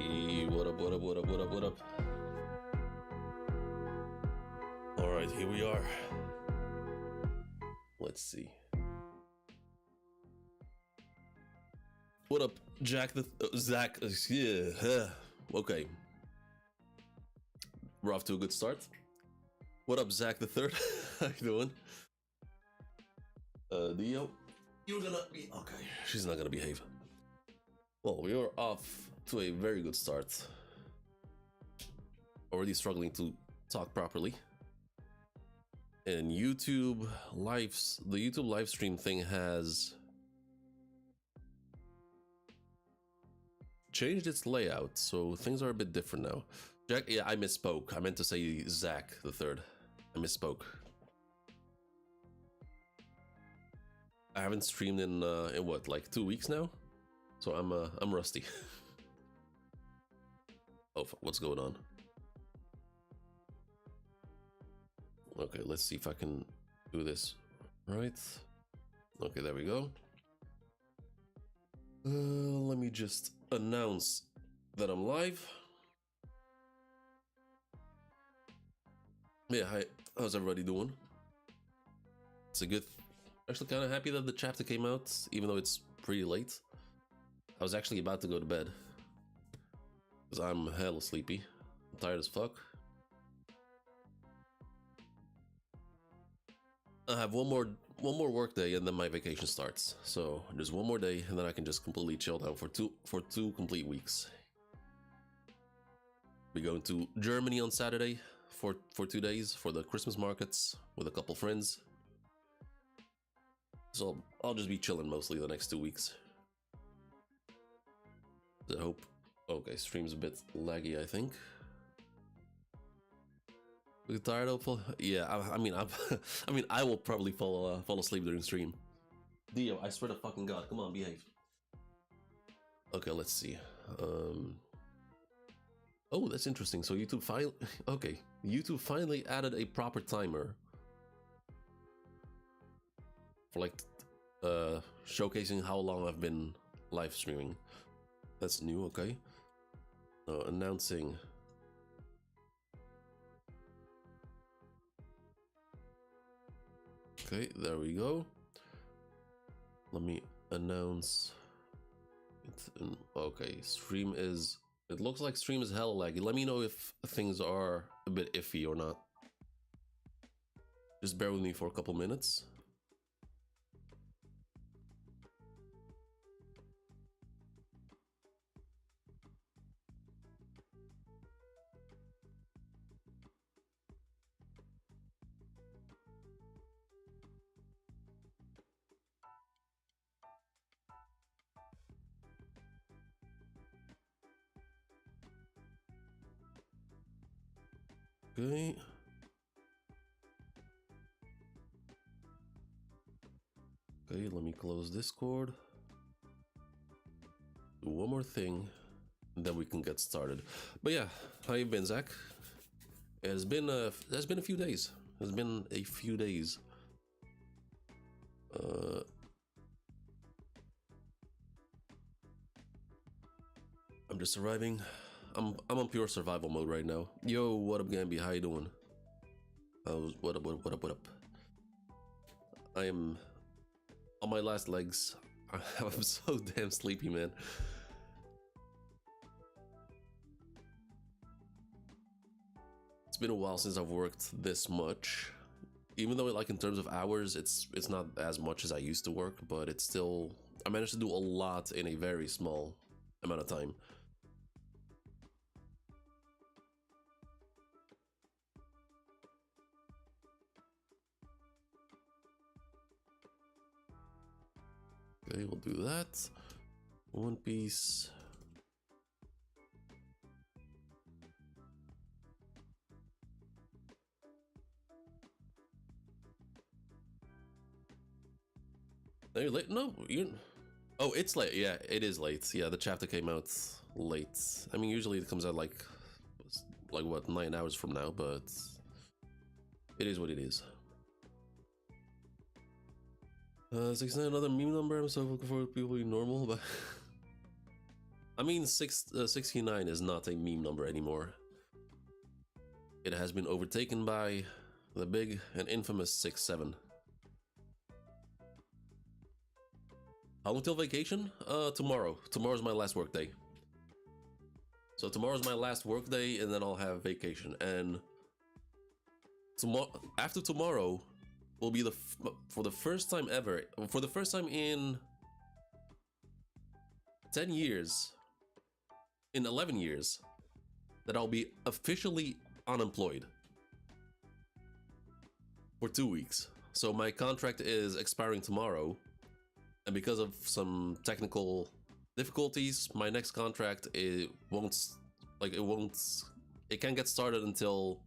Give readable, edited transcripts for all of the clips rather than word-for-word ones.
Hey, what up, what up, what up, what up, what up? Alright, here we are. Let's see. What up, Jack Zach? Yeah, okay. We're off to a good start. What up, Zach the Third? How you doing? Dio, you're gonna be okay. She's not gonna behave. Well, we are off to a very good start. Already struggling to talk properly. And YouTube lives, the YouTube live stream thing has changed its layout, so things are a bit different now. Jack, yeah, I misspoke. I meant to say Zach the Third. I misspoke. I haven't streamed in what, like 2 weeks now, so I'm rusty. Oh, what's going on? Okay, let's see if I can do this right. Okay, there we go. Let me just announce that I'm live. Yeah, hi. How's everybody doing? It's a good... Actually kind of happy that the chapter came out, even though it's pretty late. I was actually about to go to bed. Because I'm hella sleepy. I'm tired as fuck. I have one more work day and then my vacation starts. So just one more day and then I can just completely chill down for two complete weeks. We're going to Germany on Saturday for 2 days for the Christmas markets with a couple friends. So I'll just be chilling mostly the next 2 weeks. I hope. Okay, stream's a bit laggy, I think. You tired, hopeful? Yeah, I mean, I will probably fall asleep during stream. Dio, I swear to fucking God, come on, behave. Okay, let's see. Oh, that's interesting. So YouTube YouTube finally added a proper timer for like showcasing how long I've been live streaming. That's new. Okay. Announcing. Okay, there we go. Let me announce it. Okay, stream is... It looks like stream is hella laggy. Let me know if things are a bit iffy or not. Just bear with me for a couple minutes. Okay. Okay, let me close Discord. Do one more thing, and then we can get started. But yeah, how you been, Zach? There's been a few days. It's been a few days. I'm just arriving. I'm on pure survival mode right now. Yo, what up, Gambi? How you doing? What up? I am on my last legs. I'm so damn sleepy, man. It's been a while since I've worked this much. Even though, like, in terms of hours, it's not as much as I used to work, but it's still... I managed to do a lot in a very small amount of time. Okay, we'll do that. One Piece. Are you late? No, you... Oh, it's late. Yeah, it is late. Yeah, the chapter came out late. I mean, usually it comes out like what, 9 hours from now, but it is what it is. 69, another meme number. I'm so looking forward to people being normal, but I mean, 69 is not a meme number anymore. It has been overtaken by the big and infamous 67. How until vacation? Tomorrow. Tomorrow's my last work day. So tomorrow's my last work day, and then I'll have vacation. And after tomorrow will be for the first time ever, for the first time in 10 years, in 11 years, that I'll be officially unemployed for 2 weeks. So my contract is expiring tomorrow, and because of some technical difficulties, my next contract it can't get started until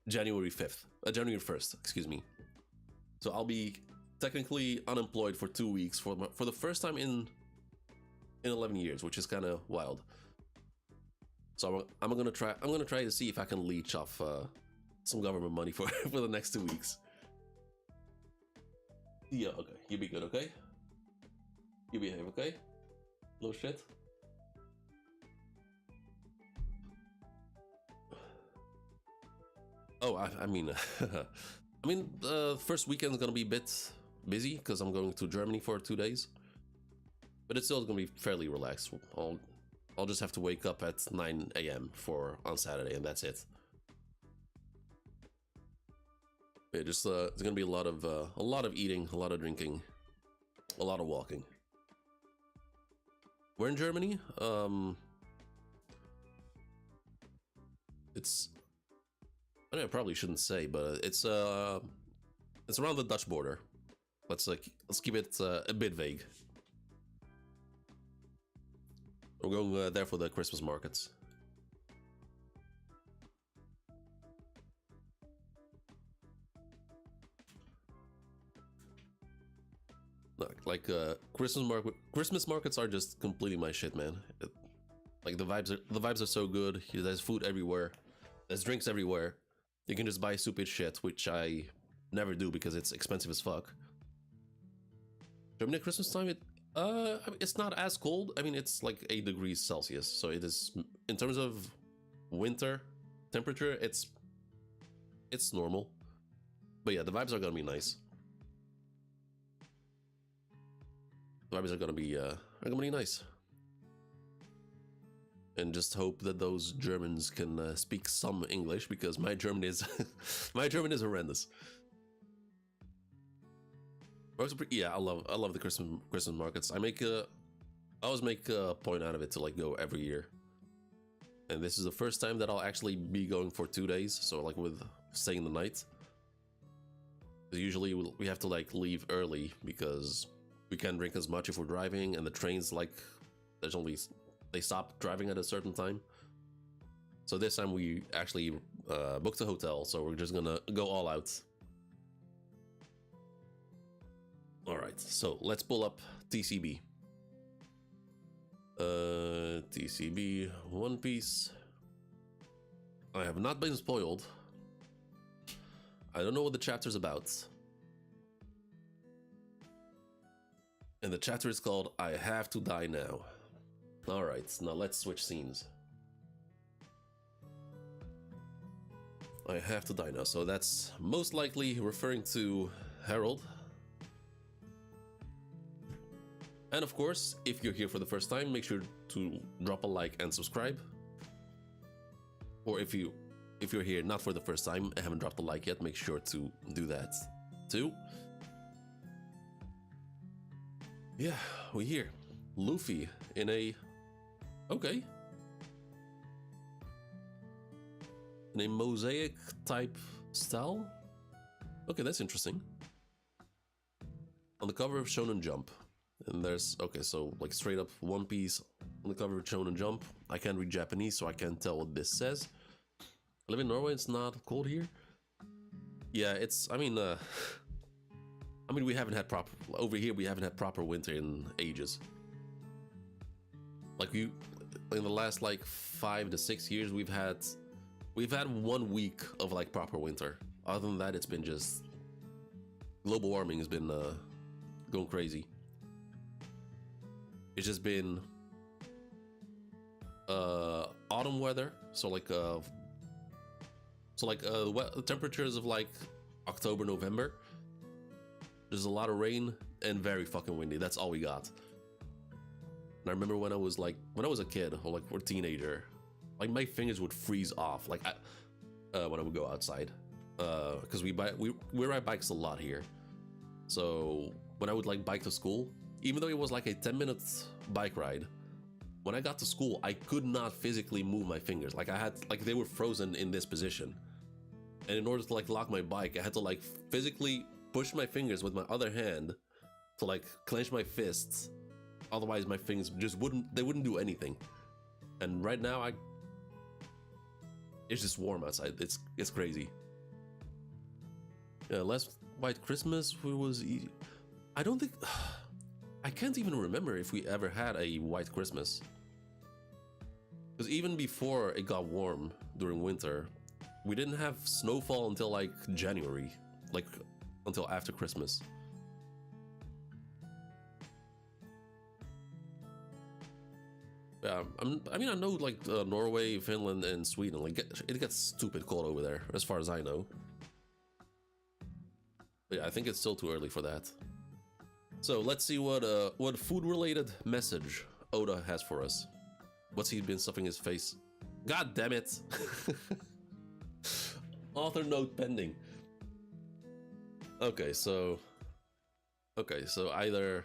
January 1st, excuse me. So I'll be technically unemployed for 2 weeks for the first time in 11 years, which is kind of wild. So I'm gonna try to see if I can leech off some government money for the next 2 weeks. Yeah, okay, you be good, okay? You behave, okay? Little shit. Oh, I mean, first weekend is gonna be a bit busy because I'm going to Germany for 2 days, but it's still gonna be fairly relaxed. I'll just have to wake up at 9 a.m. on Saturday, and that's it. Yeah, just it's gonna be a lot of eating, a lot of drinking, a lot of walking. We're in Germany. It's I probably shouldn't say, but it's around the Dutch border. Let's keep it a bit vague. We're going there for the Christmas markets. Christmas markets are just completely my shit, man. Like the vibes are so good. There's food everywhere. There's drinks everywhere. You can just buy stupid shit, which I never do because it's expensive as fuck. Germany at Christmas time, it's not as cold. I mean, it's like 8 degrees Celsius, so it is, in terms of winter temperature, it's normal. But yeah, the vibes are gonna be nice. The vibes are gonna be nice. And just hope that those Germans can speak some English, because my German is my German is horrendous. Yeah, I love the Christmas markets. I always make a point out of it to like go every year. And this is the first time that I'll actually be going for 2 days, so like with staying the night. Usually we have to like leave early because we can't drink as much if we're driving, and the trains they stop driving at a certain time. So this time we actually booked a hotel, so we're just gonna go all out. Alright, so let's pull up TCB. TCB, One Piece. I have not been spoiled. I don't know what the chapter's about. And the chapter is called I Have to Die Now. Alright, now let's switch scenes. I have to die now, so that's most likely referring to Harold. And of course, if you're here for the first time, make sure to drop a like and subscribe. Or if you're here not for the first time and haven't dropped a like yet, make sure to do that too. Yeah, we're here. Luffy in a... Okay. In a mosaic type style? Okay, that's interesting. On the cover of Shonen Jump. And there's... Okay, so like straight up One Piece on the cover of Shonen Jump. I can't read Japanese, so I can't tell what this says. I live in Norway, it's not cold here. Yeah, it's... I mean, we haven't had proper... Over here, we haven't had proper winter in ages. Like, in the last, like, 5 to 6 years, we've had 1 week of, like, proper winter. Other than that, it's been just... Global warming has been, going crazy. It's just been... autumn weather, so like temperatures of like October, November. There's a lot of rain and very fucking windy. That's all we got. And I remember when I was a kid or like a teenager, like my fingers would freeze off like when I would go outside, because we ride bikes a lot here. So when I would like bike to school, even though it was like a 10-minute bike ride, when I got to school, I could not physically move my fingers. Like they were frozen in this position. And in order to like lock my bike, I had to like physically push my fingers with my other hand to like clench my fists. Otherwise my fingers just wouldn't do anything. And right now it's just warm outside. It's crazy. Yeah, last White Christmas was easy. I don't think I can't even remember if we ever had a white Christmas. Because even before it got warm during winter, we didn't have snowfall until like January, like until after Christmas. Yeah, I mean, I know like Norway, Finland, and Sweden, like it gets stupid cold over there, as far as I know. But yeah, I think it's still too early for that. So let's see what food-related message Oda has for us. What's he been stuffing his face? God damn it! Author note pending. Okay, so either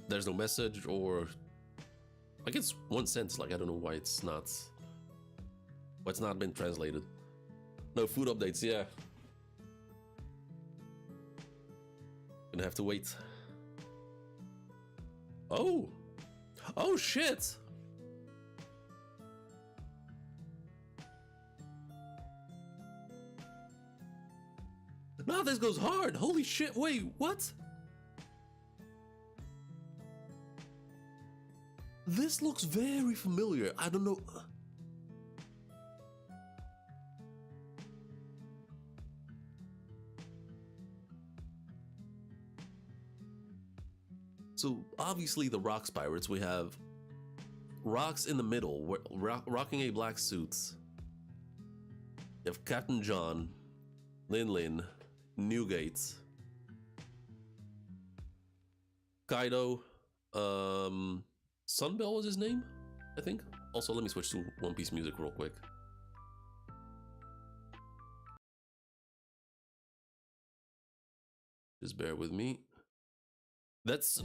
there's no message, or like it's one sentence. Like I don't know why it's not been translated. No food updates. Yeah, gonna have to wait. Oh shit! Now this goes hard. Holy shit! Wait, what? This looks very familiar. I don't know. So obviously the Rocks Pirates, we have Rocks in the middle, rocking a black suit. You have Captain John, Lin, Newgate, Kaido, Sunbell was his name, I think. Also, let me switch to One Piece music real quick. Just bear with me. That's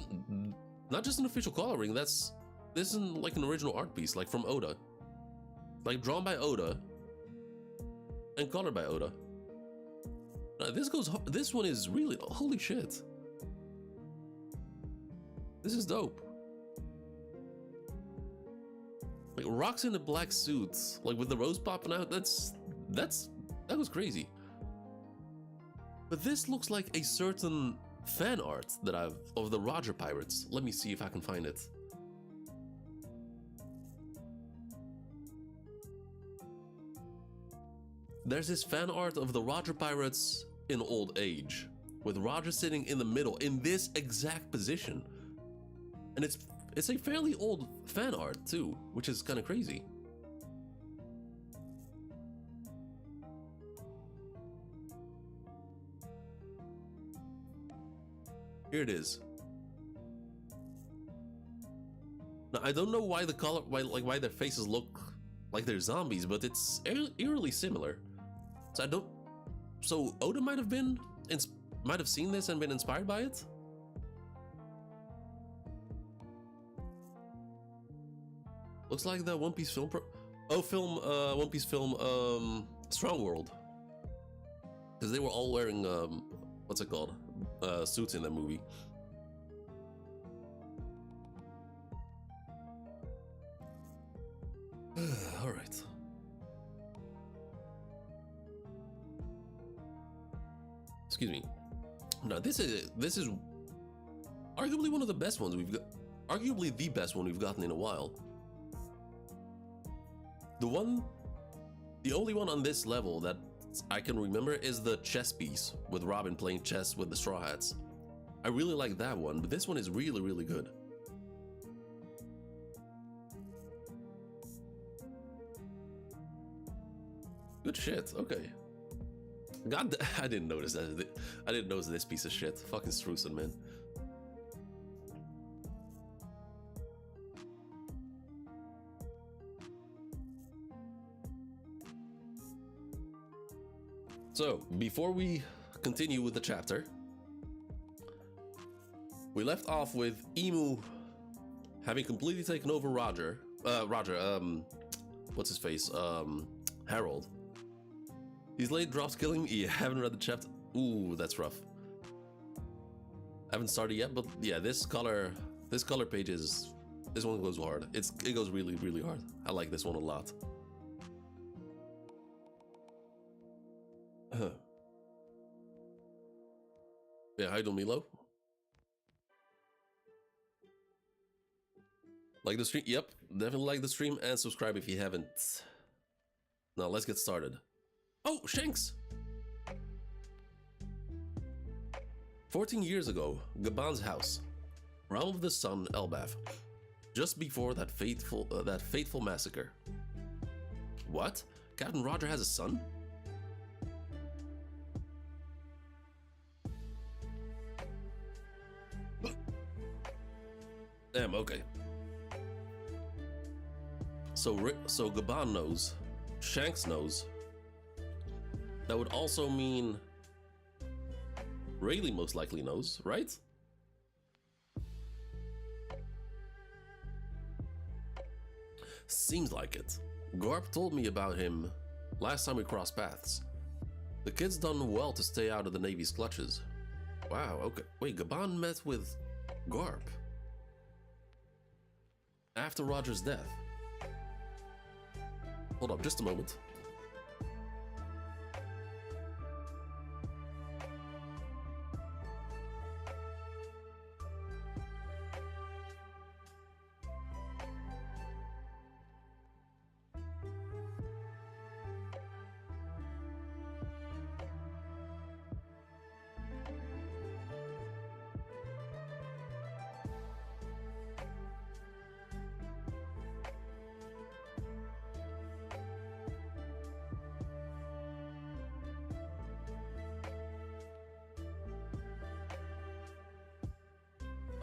not just an official coloring, this isn't like an original art piece, like from Oda. Like drawn by Oda and colored by Oda. This one is really, holy shit. This is dope. Like Rocks in the black suits, like with the rose popping out, that was crazy. But this looks like a certain fan art that of the Roger Pirates. Let me see if I can find it. There's this fan art of the Roger Pirates in old age, with Roger sitting in the middle in this exact position. And it's a fairly old fan art too, which is kind of crazy. Here it is. Now I don't know why why their faces look like they're zombies, but it's eerily similar. So Oda might have seen this and been inspired by it. Looks like the One Piece film One Piece film Strong World, because they were all wearing what's it called, suits in that movie. All right. Excuse me. Now this is arguably one of the best ones we've got. Arguably the best one we've gotten in a while. The only one on this level that I can remember is the chess piece with Robin playing chess with the Straw Hats. I really like that one, but this one is really, really good. Good shit. Okay. God, I didn't notice that. I didn't notice this piece of shit. Fucking Strusen, man. So, before we continue with the chapter, we left off with Emu having completely taken over Roger, what's his face, Harold. He's late drops killing me. Haven't read the chapter. Ooh, that's rough. Haven't started yet, but yeah, this color page is, this one goes hard. It goes really, really hard. I like this one a lot. Yeah, hi Milo. Like the stream? Yep, definitely like the stream and subscribe if you haven't. Now let's get started. Oh, Shanks! 14 years ago, Gaban's house, realm of the sun, Elbaf, just before that fateful massacre. What? Captain Roger has a son? Damn, okay. So Gaban knows, Shanks knows. That would also mean Rayleigh most likely knows, right? Seems like it. Garp told me about him last time we crossed paths. The kid's done well to stay out of the Navy's clutches. Wow, okay. Wait, Gaban met with Garp after Roger's death. Hold up, just a moment.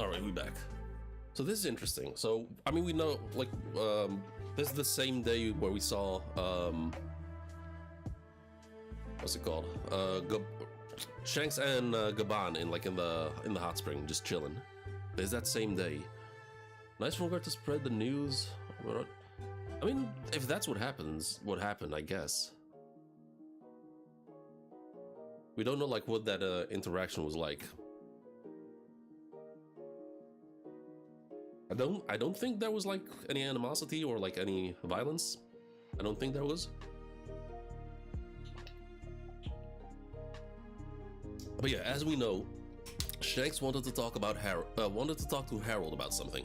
Alright, we back. So this is interesting. So, I mean, we know, like, this is the same day where we saw, what's it called? Shanks and Gaban in the hot spring, just chilling. There's that same day. Nice from Garp to spread the news. I mean, if that's what happened, I guess. We don't know, like, what that interaction was like. I don't think there was like any animosity or like any violence. I don't think there was. But yeah, as we know, Shanks wanted to talk to Harold about something.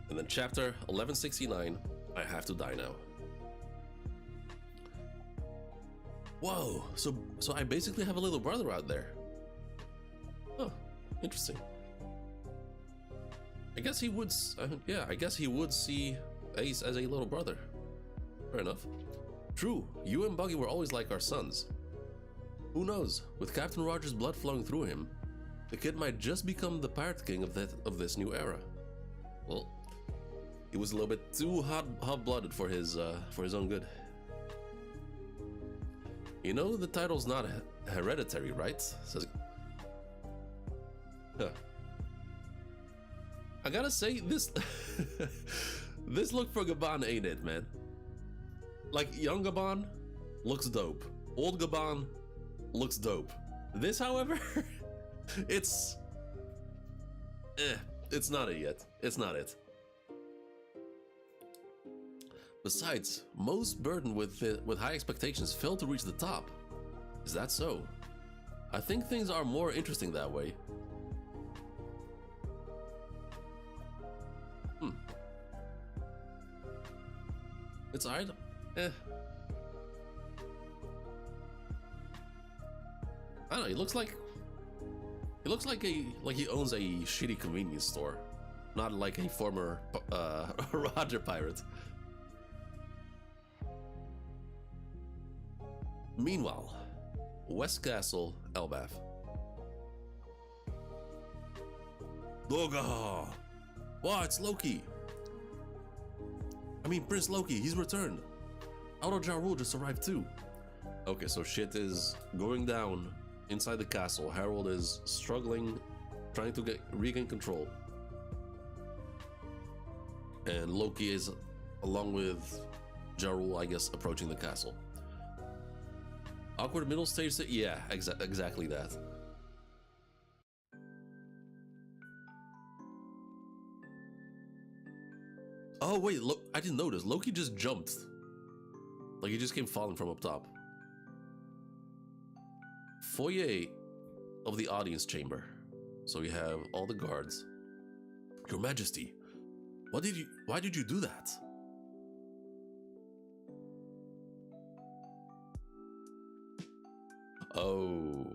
And then chapter 1169, I have to die now. Whoa, so I basically have a little brother out there. Oh, interesting. I guess he would, yeah, I guess he would see Ace as a little brother. Fair enough. True, you and Buggy were always like our sons. Who knows, with Captain Roger's blood flowing through him, the kid might just become the pirate king of this new era. Well, he was a little bit too hot-blooded for his own good. You know the title's not hereditary, right? Says. Huh. I gotta say, this this look for Gaban ain't it, man. Like, young Gaban looks dope. Old Gaban looks dope. This, however, it's not it yet. It's not it. Besides, most burdened with high expectations fail to reach the top. Is that so? I think things are more interesting that way. It's alright. I don't know. He looks like he owns a shitty convenience store, not like a former Roger pirate. Meanwhile, West Castle, Elbaf. Doga! Wow, it's Loki! I mean, Prince Loki, he's returned. Outer Ja Rule just arrived too. Okay, so shit is going down inside the castle. Harold is struggling, trying to regain control. And Loki is, along with Ja Rule, I guess, approaching the castle. Awkward middle stage, yeah, exactly that. Oh wait, look, I didn't notice. Loki just jumped. Like he just came falling from up top. Foyer of the audience chamber. So we have all the guards. Your Majesty, why did you do that? Oh,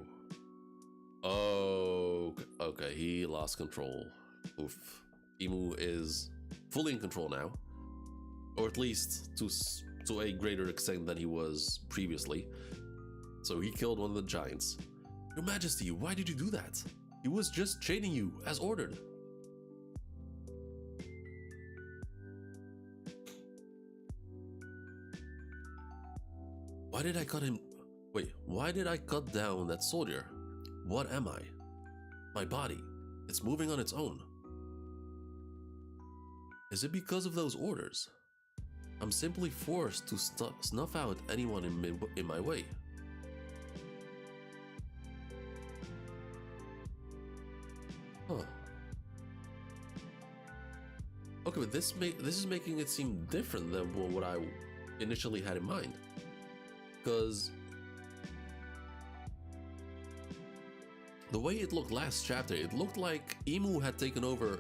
okay, he lost control. Oof. Imu is fully in control now, or at least to a greater extent than he was previously. So he killed one of the giants. Your Majesty, why did you do that? He was just chaining you as ordered. Why did I cut him? Wait, why did I cut down that soldier? What am I? My body. It's moving on its own. Is it because of those orders? I'm simply forced to snuff out anyone in my way. Huh. Okay, but this is making it seem different than what I initially had in mind. Because the way it looked last chapter, it looked like Imu had taken over,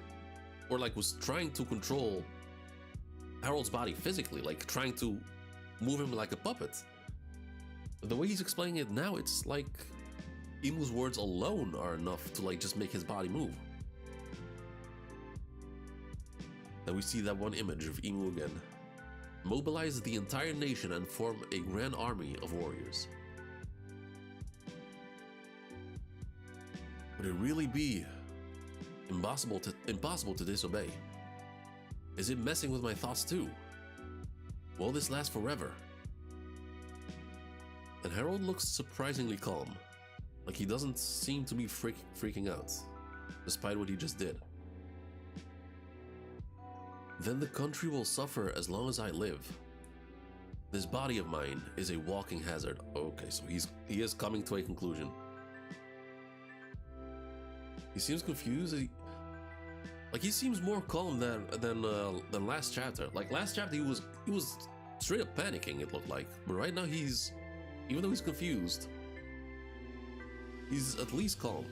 or like was trying to control Harold's body physically, like trying to move him like a puppet. But the way he's explaining it now, it's like Imu's words alone are enough to like just make his body move. Then we see that one image of Imu again. Mobilize the entire nation and form a grand army of warriors. Would it really be impossible to disobey? Is it messing with my thoughts too? Will this last forever? And Harold looks surprisingly calm, like he doesn't seem to be freaking out, despite what he just did. Then the country will suffer as long as I live. This body of mine is a walking hazard. Okay, so he is coming to a conclusion. He seems confused. He seems more calm than last chapter. Like last chapter, he was straight up panicking. It looked like, but right now even though he's confused, he's at least calm.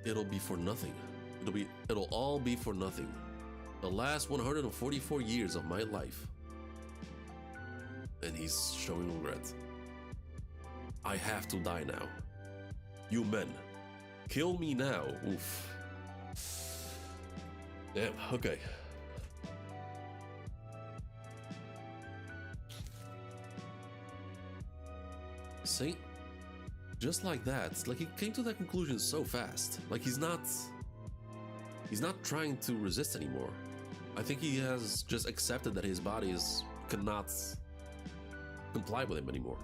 It'll be for nothing. It'll all be for nothing. The last 144 years of my life. And he's showing regret. I have to die now. You men, kill me now. Oof. Damn, okay. See? Just like that. Like he came to that conclusion so fast. Like he's not trying to resist anymore. I think he has just accepted that his body cannot comply with him anymore.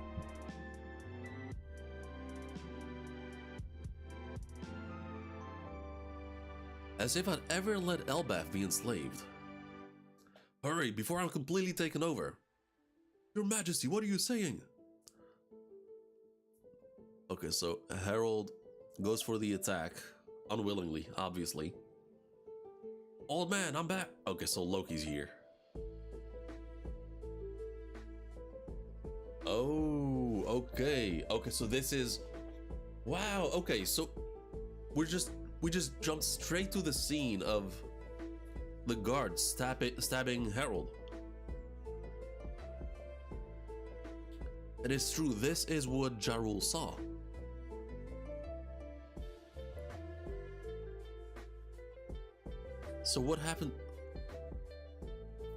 As if I'd ever let elbaf be enslaved. Hurry, before I'm completely taken over. Your Majesty, what are you saying? Okay, so Harold goes for the attack, unwillingly, obviously. Old man, I'm back. Okay, so Loki's here. Oh, okay. Okay, so this is... Wow, okay, so we just jumped straight to the scene of the guards stabbing Harold. And it's true, this is what Ja Rule saw. So what happened?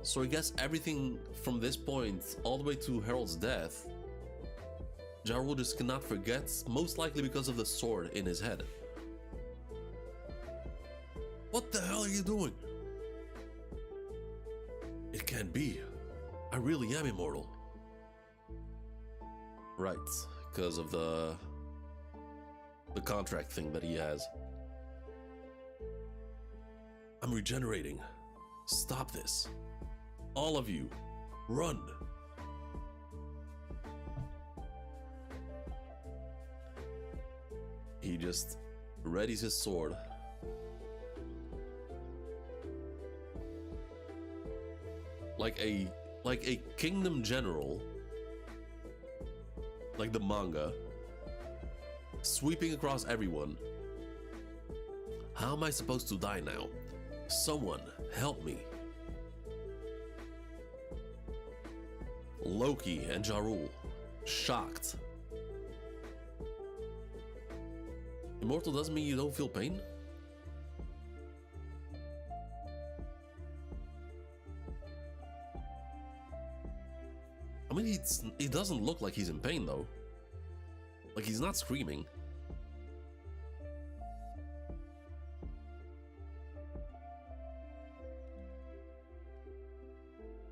So I guess everything from this point all the way to Harold's death, Ja Rule just cannot forget, most likely because of the sword in his head. What the hell are you doing? It can't be. I really am immortal. Right, because of the contract thing that he has. I'm regenerating. Stop this. All of you, run. He just readies his sword. Like a kingdom general, like the manga, sweeping across everyone. How am I supposed to die now? Someone help me. Loki and Ja Rule, shocked. Immortal doesn't mean you don't feel pain? I mean, he doesn't look like he's in pain though. Like he's not screaming.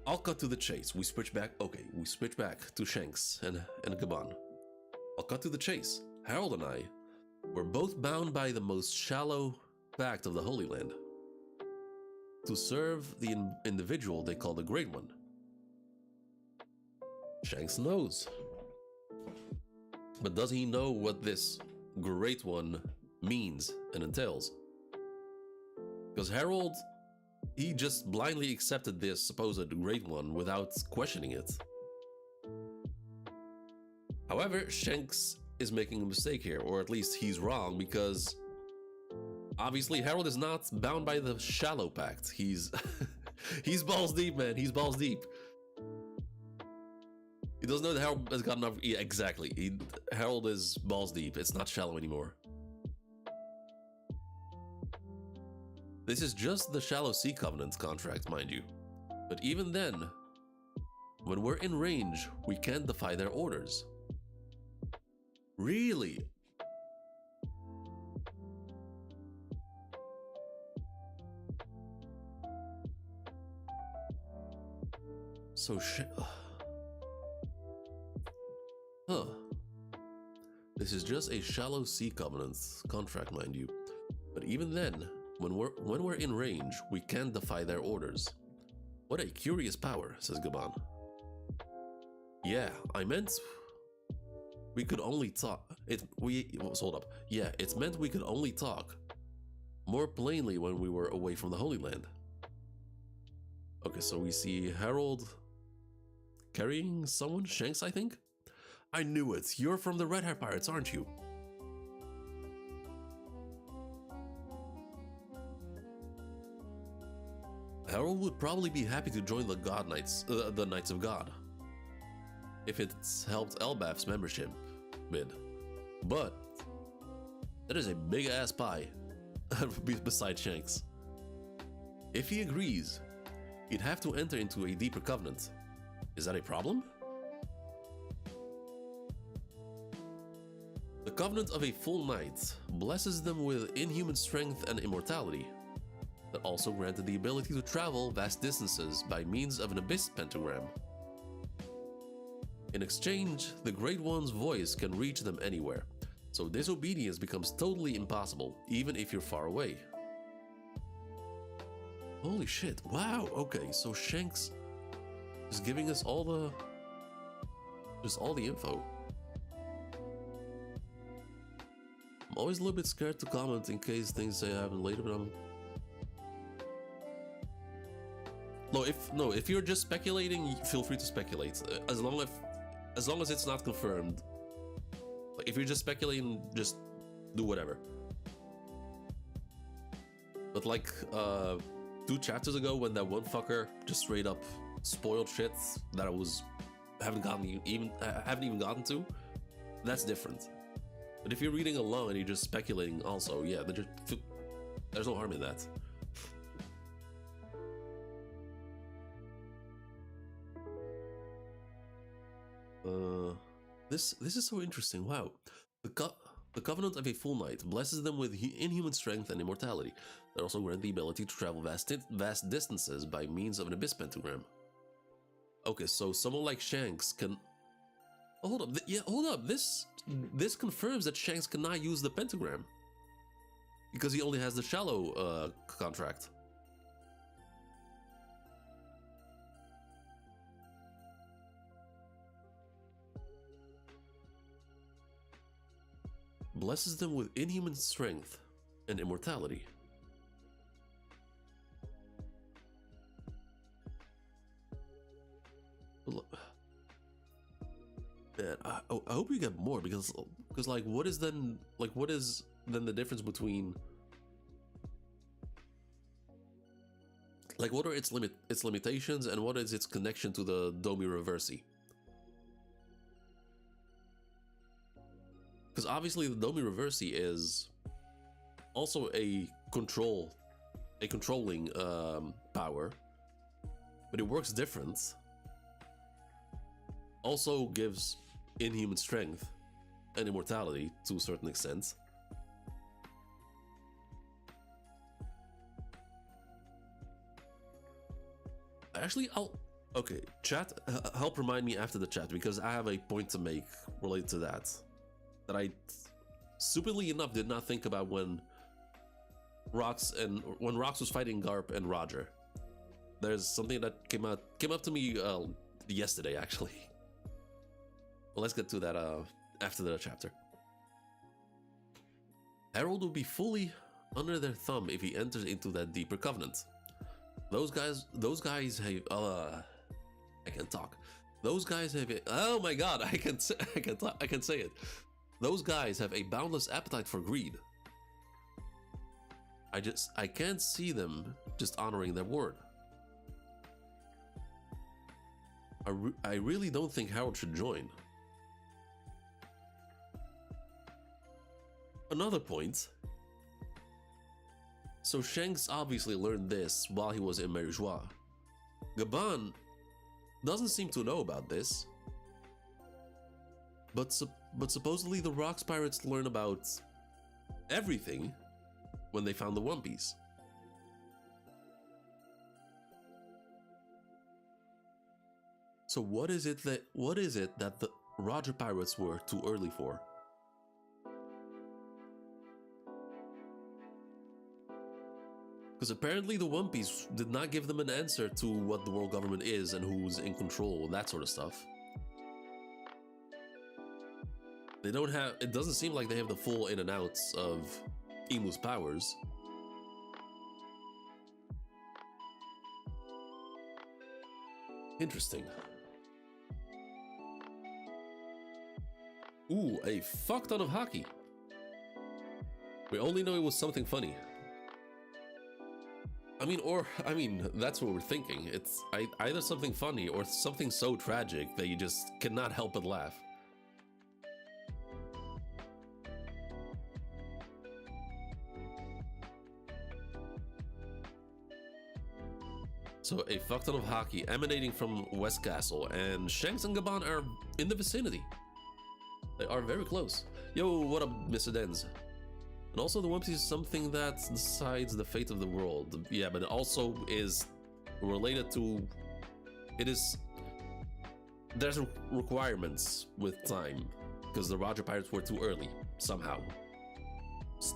I'll cut to the chase. We switch back. Okay, we switch back to Shanks and Gaban. I'll cut to the chase. Harold and I were both bound by the most shallow pact of the Holy Land to serve the individual they call the Great One. Shanks knows. But does he know what this Great One means and entails? Because Harold, he just blindly accepted this supposed Great One without questioning it. However, Shanks is making a mistake here, or at least he's wrong, because obviously Harold is not bound by the shallow pact. He's he's balls deep, man. He's balls deep. He doesn't know that Harold has got enough. Yeah, exactly. Harold is balls deep. It's not shallow anymore. This is just the Shallow Sea Covenant contract, mind you. But even then, when we're in range, we can't defy their orders. Really? So Huh. This is just a Shallow Sea Covenant contract, mind you. But even then, when we're in range, we can't defy their orders. What a curious power, says Gaban. Yeah, I meant we could only talk. Hold up. Yeah, it's meant we could only talk more plainly when we were away from the Holy Land. Okay, so we see Harold carrying someone, Shanks, I think. I knew it. You're from the Red Hair Pirates, aren't you? Harold would probably be happy to join the God Knights, the Knights of God, if it's helped elbaf's membership bid. But that is a big ass pie beside Shanks. If he agrees, he'd have to enter into a deeper covenant. Is that a problem? The covenant of a full knight blesses them with inhuman strength and immortality, that also granted the ability to travel vast distances by means of an abyss pentagram. In exchange, the Great One's voice can reach them anywhere, so disobedience becomes totally impossible, even if you're far away. Holy shit, wow, okay, so Shanks is giving us all the info. I'm always a little bit scared to comment in case things say happen later, but if you're just speculating, feel free to speculate. As long as it's not confirmed. Like if you're just speculating, just do whatever. But like 2 chapters ago, when that one fucker just straight up spoiled shit that I haven't even gotten to, that's different. But if you're reading along and you're just speculating, also, yeah, there's no harm in that. Uh, this is so interesting. Wow. The Covenant of a Full Knight blesses them with inhuman strength and immortality. They also grant the ability to travel vast distances by means of an abyss pentagram. Okay, so someone like Shanks can... Oh, hold up. Yeah, hold up. This confirms that Shanks cannot use the pentagram. Because he only has the shallow contract. Blesses them with inhuman strength and immortality. Man, I hope we get more because like what is then the difference between like what are its limitations and what is its connection to the Domi Reversi? Because obviously the Domi Reversi is also a controlling power, but it works different. Also gives inhuman strength and immortality to a certain extent. Actually, okay, chat, help remind me after the chat because I have a point to make related to that I stupidly enough did not think about when Rox was fighting Garp and Roger. There's something that came up to me yesterday actually. Well, let's get to that after the chapter. Harold will be fully under their thumb if he enters into that deeper covenant. Those guys have I can talk. Those guys have oh my god, I can say it. Those guys have a boundless appetite for greed. I can't see them just honoring their word. I really don't think Harold should join. Another point. So Shanks obviously learned this while he was in Merijois. Gaban doesn't seem to know about this. But supposedly the Rocks Pirates learn about everything when they found the One Piece. So what is it that the Roger Pirates were too early for? Because apparently the One Piece did not give them an answer to what the world government is and who's in control, that sort of stuff. They don't have, it doesn't seem like they have the full in and outs of Imu's powers. Interesting. Ooh, a fuck ton of hockey. We only know it was something funny. I mean, that's what we're thinking. It's either something funny or something so tragic that you just cannot help but laugh. So a fuck ton of hockey emanating from West Castle, and Shanks and Gaban are in the vicinity. They are very close. Yo, what up, Mr. Denz? And also the One Piece is something that decides the fate of the world. Yeah, but it also is related to... There's requirements with time, because the Roger Pirates were too early, somehow.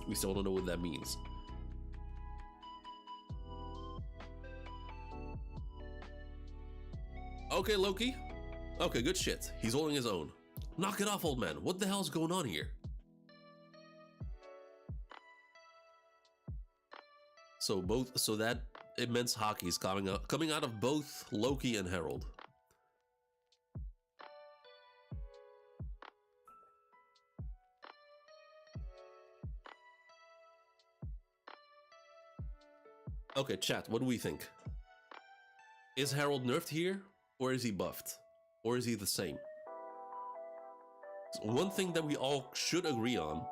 We still don't know what that means. Okay, Loki. Okay, good shit. He's holding his own. Knock it off, old man. What the hell's going on here? So that immense hockey is coming out of both Loki and Harold. Okay, chat, what do we think? Is Harold nerfed here, or is he buffed? Or is he the same? So one thing that we all should agree on,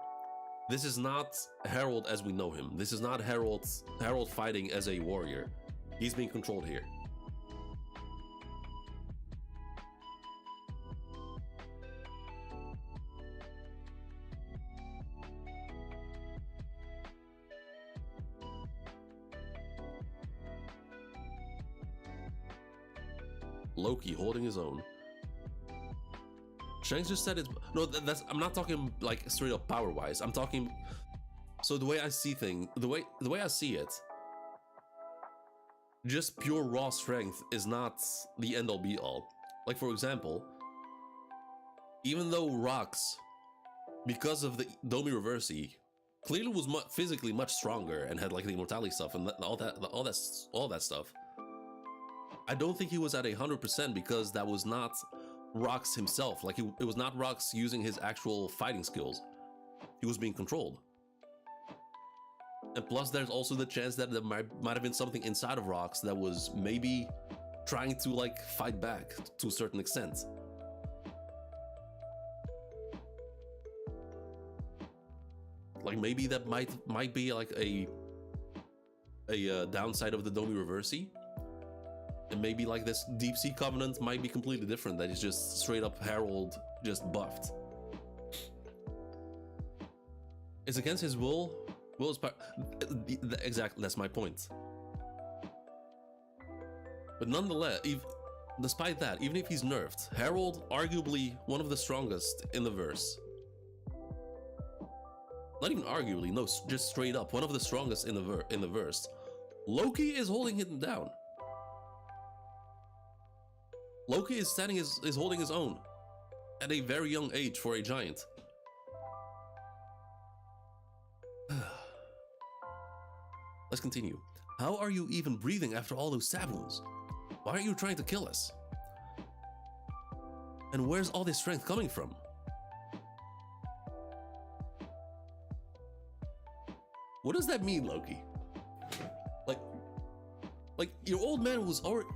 this is not Harold as we know him. This is not Harold fighting as a warrior. He's being controlled here. Loki holding his own. Shanks just said it. No, that's. I'm not talking like straight up power wise. I'm talking. So the way I see things, the way I see it, just pure raw strength is not the end all be all. Like for example, even though Rocks, because of the Domi Reversi, clearly was physically much stronger and had like the immortality stuff and all that stuff. I don't think he was at 100% because that was not Rocks himself. Like it was not Rocks using his actual fighting skills. He was being controlled. And plus, there's also the chance that there might have been something inside of Rocks that was maybe trying to like fight back to a certain extent. Like maybe that might be like a downside of the Domi Reversi. And maybe like this Deep Sea Covenant might be completely different. That is just straight up Herald just buffed. It's against his will. Will is exactly, that's my point. But nonetheless, despite that, even if he's nerfed, Herald arguably one of the strongest in the verse. Not even arguably, no, just straight up one of the strongest in the verse. Loki is holding him down. Loki is holding his own at a very young age for a giant. Let's continue. How are you even breathing after all those stab wounds? Why are you trying to kill us? And where's all this strength coming from? What does that mean, Loki? Like your old man was already...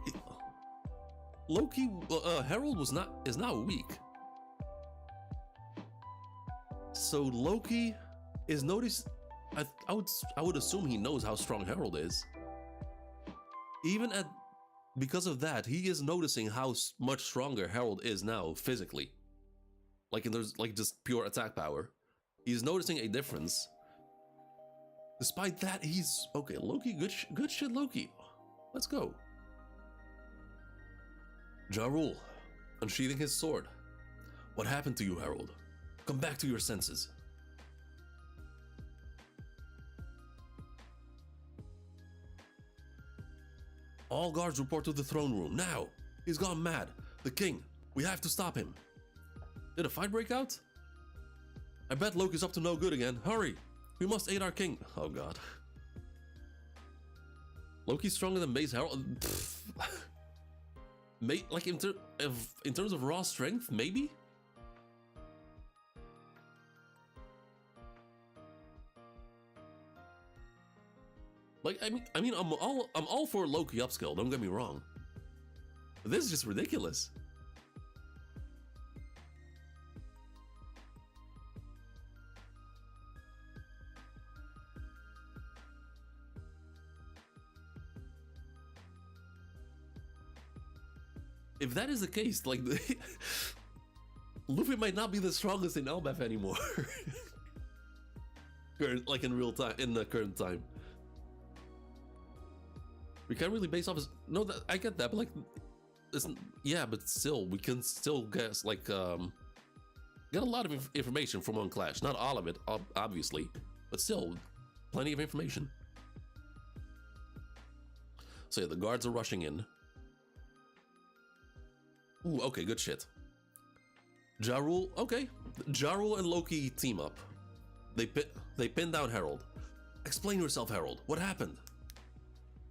Loki, Herald is now weak. So Loki is I would assume he knows how strong Herald is. Because of that, he is noticing how much stronger Herald is now physically. Like there's like just pure attack power. He's noticing a difference. Despite that, he's okay. Loki, good shit, Loki. Let's go. Ja Rule, unsheathing his sword. What happened to you, Herald? Come back to your senses. All guards report to the throne room, now! He's gone mad. The king. We have to stop him. Did a fight break out? I bet Loki's up to no good again. Hurry! We must aid our king. Oh god. Loki's stronger than Base Herald? Like in terms of raw strength, maybe? Like I mean I'm all for Loki upskill, don't get me wrong. But this is just ridiculous. If that is the case, like Luffy might not be the strongest in elbaf anymore. Like in real time, in the current time. We can't really base off his... No, I get that, but like... yeah, but still, we can still guess, like, get a lot of information from one clash. Not all of it, obviously, but still, plenty of information. So yeah, the guards are rushing in. Ooh, okay, good shit. Ja Rule, okay. Ja Rule and Loki team up. They pin down Herald. Explain yourself, Herald. What happened?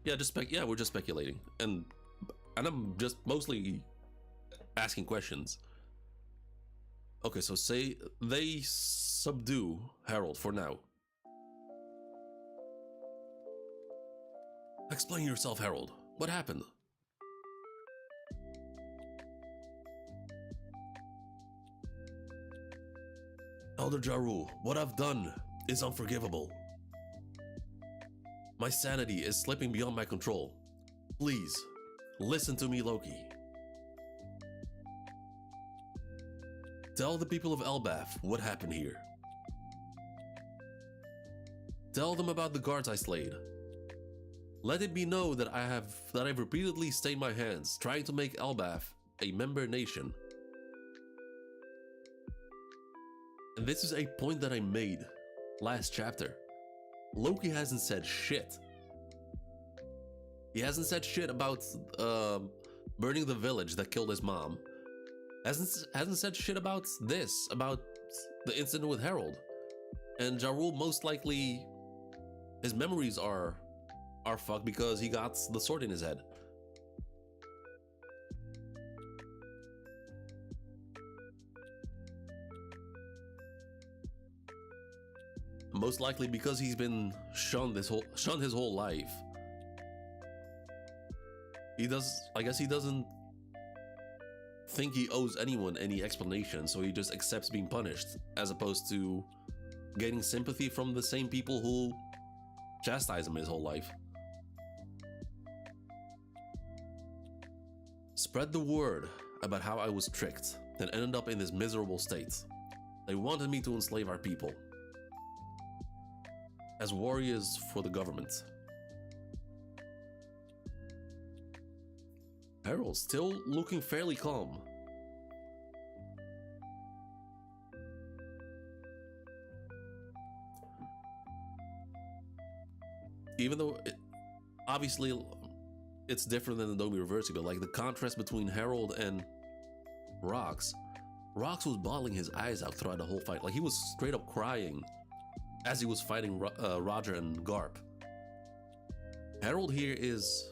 Yeah, we're just speculating, and I'm just mostly asking questions. Okay, so say they subdue Herald for now. Explain yourself, Herald. What happened? Elder Ja Rule, what I've done is unforgivable. My sanity is slipping beyond my control. Please, listen to me, Loki. Tell the people of elbaf what happened here. Tell them about the guards I slayed. Let it be known that I've repeatedly stained my hands trying to make elbaf a member nation. And this is a point that I made last chapter. Loki hasn't said shit. He hasn't said shit about burning the village that killed his mom. Hasn't said shit about this, about the incident with Harold. And Ja Rule, most likely his memories are fucked because he got the sword in his head. Most likely because he's been shunned his whole life. I guess he doesn't think he owes anyone any explanation, so he just accepts being punished, as opposed to gaining sympathy from the same people who chastise him his whole life. Spread the word about how I was tricked and ended up in this miserable state. They wanted me to enslave our people as warriors for the government. Harold still looking fairly calm. Even though obviously it's different than the Nomi Reversi, but like the contrast between Harold and Rox was bawling his eyes out throughout the whole fight. Like he was straight up crying as he was fighting Roger and Garp. Harold here is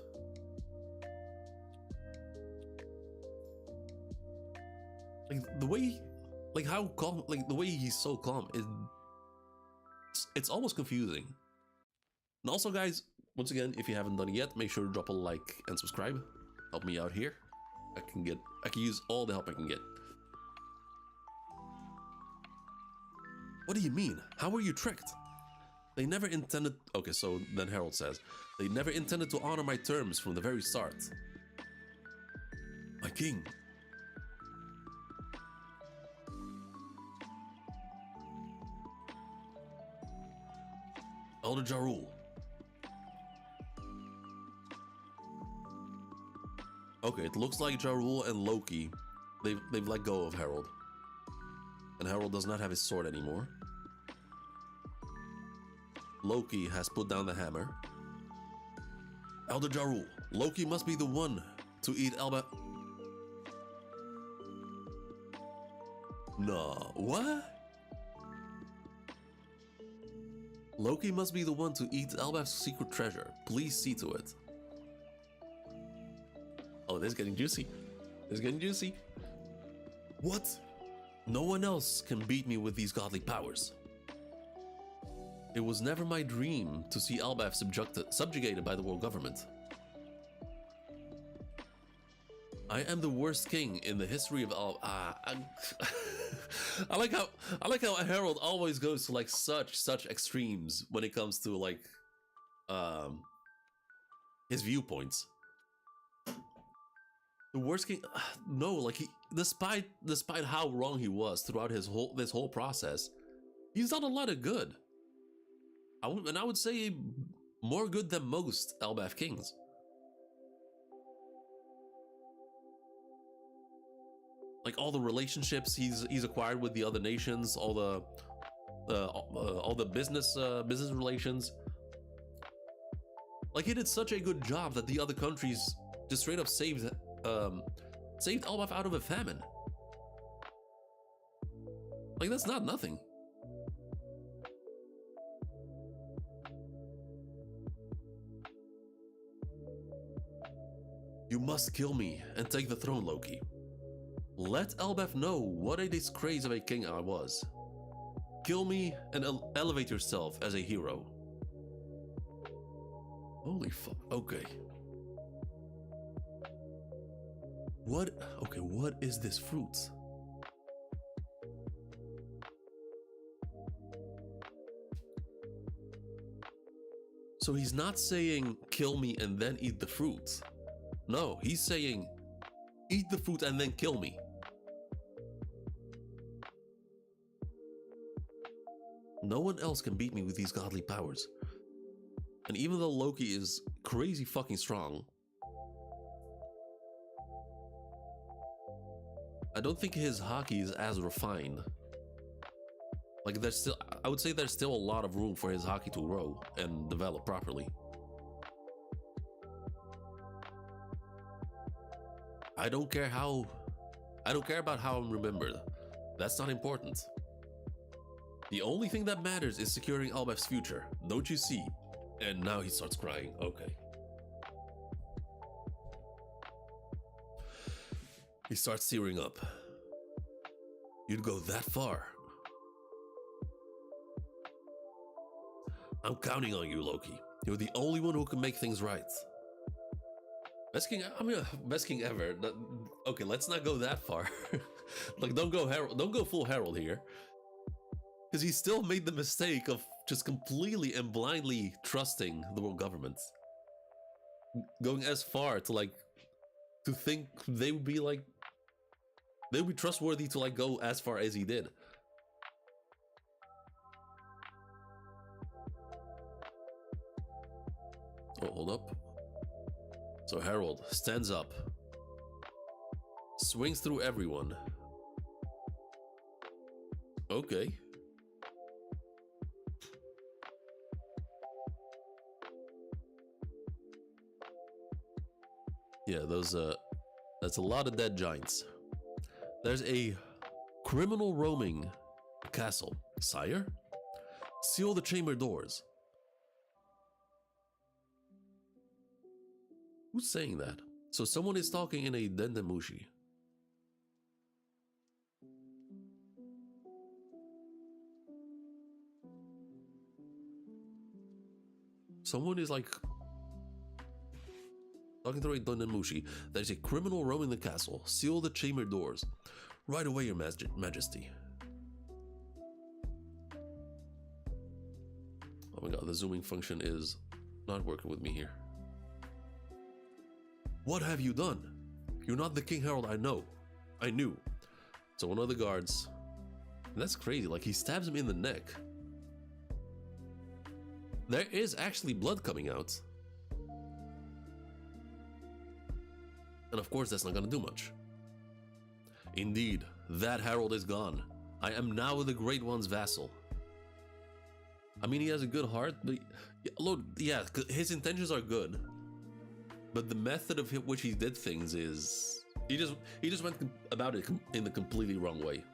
like the way, like how calm, like the way he's so calm. It's almost confusing. And also, guys, once again, if you haven't done it yet, make sure to drop a like and subscribe. Help me out here. I can use all the help I can get. What do you mean? How were you tricked? They never intended... Okay, so then Harold says, they never intended to honor my terms from the very start. My king. Elder Ja Rule. Okay, it looks like Ja Rule and Loki, they've let go of Harold. And Harold does not have his sword anymore. Loki has put down the hammer. Elder Ja Rule, Loki must be the one to eat elbaf. Nah, what? Loki must be the one to eat elbaf's secret treasure. Please see to it. Oh, this is getting juicy. This is getting juicy. What? No one else can beat me with these godly powers. It was never my dream to see elbaf subjugated by the world government. I am the worst king in the history of I like how Harold always goes to like such extremes when it comes to like his viewpoints. The worst king, no, like despite how wrong he was throughout this whole process, he's done a lot of good. I would say more good than most elbaf kings. Like all the relationships he's acquired with the other nations, all the business relations. Like he did such a good job that the other countries just straight up saved elbaf out of a famine. Like that's not nothing. You must kill me and take the throne, Loki. Let elbaf know what a disgrace of a king I was. Kill me and elevate yourself as a hero. Holy fuck, okay. What is this fruit? So he's not saying kill me and then eat the fruit. No, he's saying eat the fruit and then kill me. No one else can beat me with these godly powers. And even though Loki is crazy fucking strong. I don't think his hockey is as refined. Like there's still, I would say there's still a lot of room for his hockey to grow and develop properly. I don't care about how I'm remembered. That's not important. The only thing that matters is securing elbaf's future. Don't you see? And now he starts crying. Okay. He starts tearing up. You'd go that far. I'm counting on you, Loki. You're the only one who can make things right. Best king, I mean, best king ever. Okay, let's not go that far. Like, don't go full Herald here. Because he still made the mistake of just completely and blindly trusting the world government. Going as far to like, to think they would be like, they would be trustworthy to like go as far as he did. Oh, hold up. So Harold stands up, swings through everyone. Okay. Yeah, that's a lot of dead giants. There's a criminal roaming castle. Sire? Seal the chamber doors. Who's saying that? So someone is talking in a dendemushi. Someone is like talking through a dendemushi. There's a criminal roaming the castle. Seal the chamber doors. Right away, your majesty. Oh my god, the zooming function is not working with me here. What have you done? You're not the King Harold I know. I knew. So one of the guards, and that's crazy, like he stabs him in the neck. There is actually blood coming out. And of course that's not gonna do much. Indeed, that Harold is gone. I am now the Great One's vassal. I mean, he has a good heart, but yeah, his intentions are good. But the method of which he did things is he just went about it in the completely wrong way.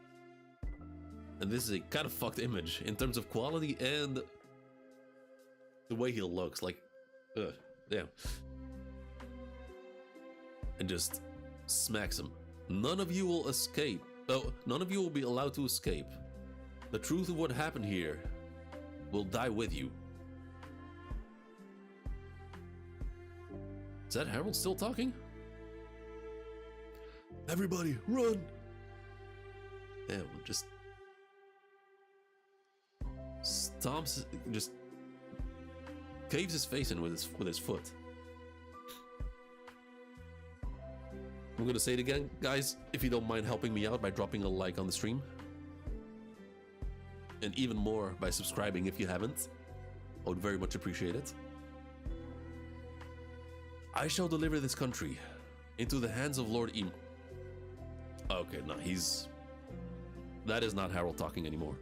And this is a kind of fucked image in terms of quality and the way he looks. Like, damn. And just smacks him. None of you will escape. Oh, none of you will be allowed to escape. The truth of what happened here will die with you. Is that Harold still talking? Everybody, run! Damn, just stomps, just caves his face in with his foot. I'm gonna say it again, guys, if you don't mind helping me out by dropping a like on the stream. And even more by subscribing if you haven't. I would very much appreciate it. I shall deliver this country into the hands of Lord Em. Okay, no, that is not Harold talking anymore.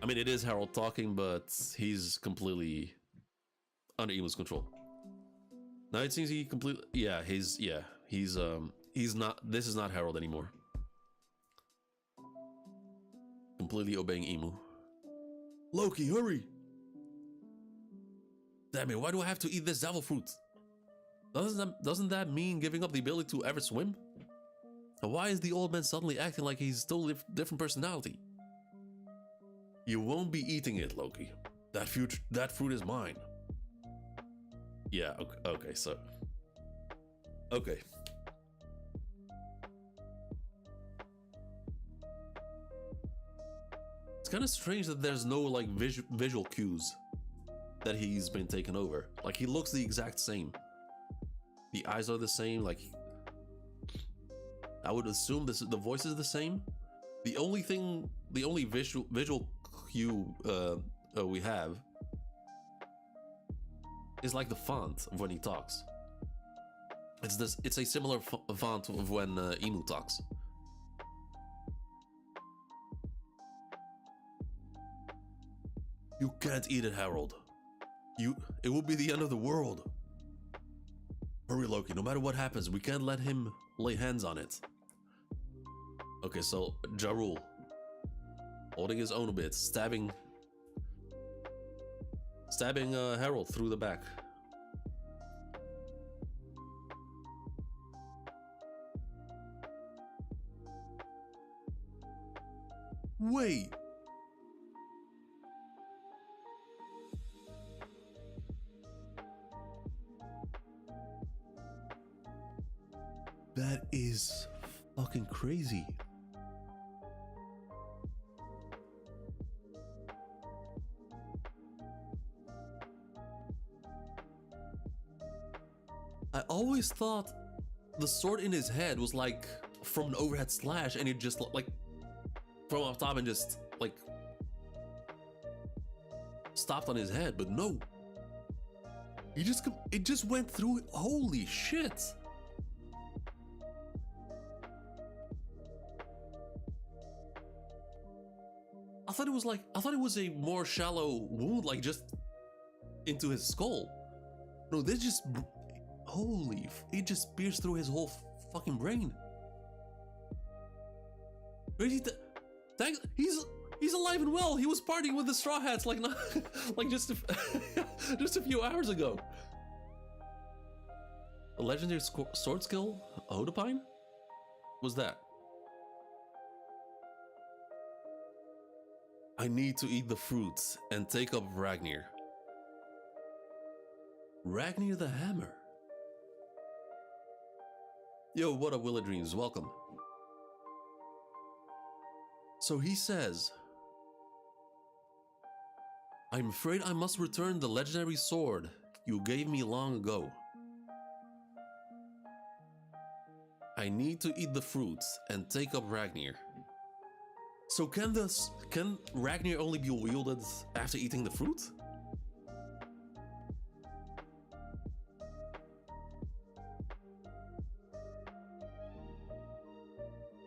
I mean, it is Harold talking, but he's completely under Emu's control. Now it seems he completely, he's not, this is not Harold anymore. Completely obeying Emu. Loki, hurry! Damn it, why do I have to eat this devil fruit? Doesn't that mean giving up the ability to ever swim? And why is the old man suddenly acting like he's totally different personality? You won't be eating it, Loki. That fruit is mine. Yeah, okay, so... Okay. It's kind of strange that there's no, like, visual cues that he's been taken over. Like, he looks the exact same. The eyes are the same, like... I would assume the voice is the same. The only visual cue we have is like the font of when he talks. It's a similar font of when Emu talks. You can't eat it, Harold. It will be the end of the world. Hurry, Loki. No matter what happens, we can't let him lay hands on it. Okay, so Ja Rule, holding his own a bit, stabbing Harold through the back. Wait. That is fucking crazy. I always thought the sword in his head was like from an overhead slash and it just like from up top and just like stopped on his head, but no. It just went through. Holy shit. I thought it was a more shallow wound, like just into his skull. No, this just, holy, it just pierced through his whole fucking brain. Crazy, thanks, he's alive and well. He was partying with the Straw Hats like not, like just a few hours ago. A legendary sword skill, Odepine? Was that? I need to eat the fruits and take up Ragnir. Ragnir the Hammer. Yo, what up, Willa Dreams? Welcome. So he says, I'm afraid I must return the legendary sword you gave me long ago. I need to eat the fruits and take up Ragnir. So can Ragnir only be wielded after eating the fruit?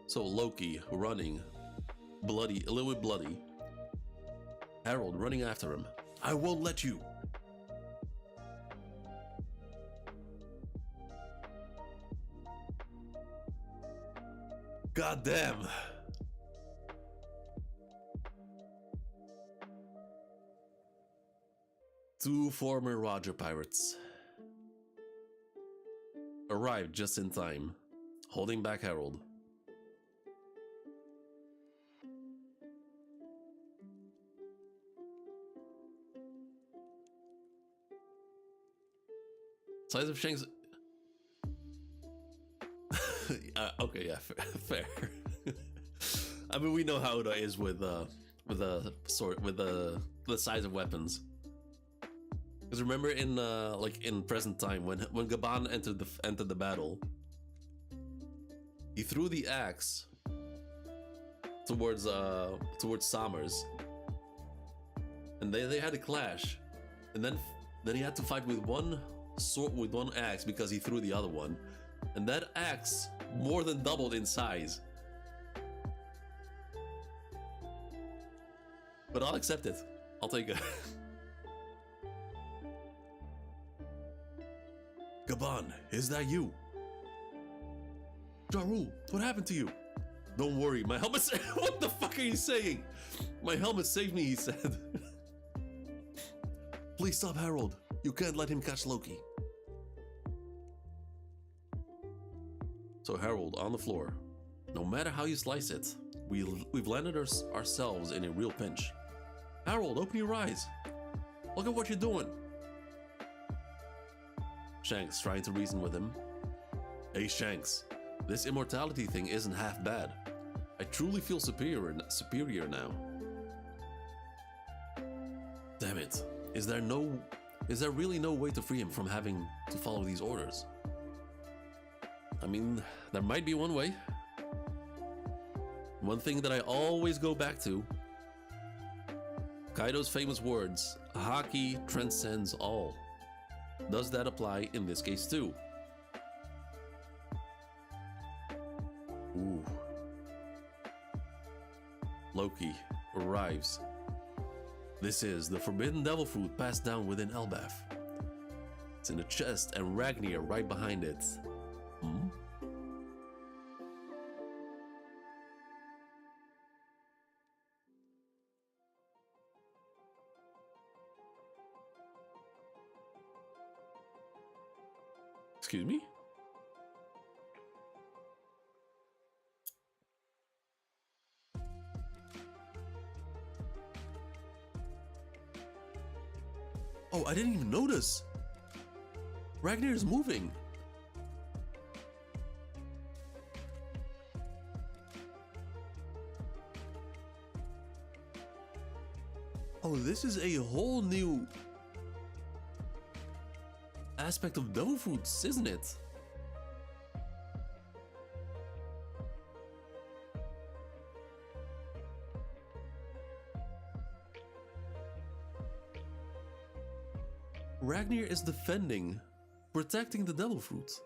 So Loki running, bloody, a little bit bloody. Harold running after him. I won't let you. God damn. Two former Roger pirates arrived just in time, holding back Harold. Size of Shanks. Okay, yeah, fair. I mean, we know how it is with the sword, with the size of weapons. Because remember in like in present time when Gaban entered the battle, he threw the axe towards Summers, and they had a clash, and then he had to fight with one sword, with one axe, because he threw the other one, and that axe more than doubled in size. But I'll accept it. I'll take it. Gaban, is that you? Ja Rule, what happened to you? Don't worry, my helmet. What the fuck are you saying? My helmet saved me, he said. Please stop, Harold. You can't let him catch Loki. So Harold on the floor. No matter how you slice it, we've landed ourselves in a real pinch. Harold, open your eyes. Look at what you're doing. Shanks trying to reason with him. Hey Shanks, this immortality thing isn't half bad. I truly feel superior now. Damn it. Is there really no way to free him from having to follow these orders? I mean, there might be one way. One thing that I always go back to, Kaido's famous words, Haki transcends all. Does that apply in this case too? Ooh. Loki arrives. This is the forbidden devil fruit passed down within elbaf. It's in the chest and Ragnir right behind it. Hmm? Excuse me? Oh, I didn't even notice. Ragnir is moving. Oh, this is a whole new aspect of devil fruits, isn't it? Ragnir is defending, protecting the devil fruits.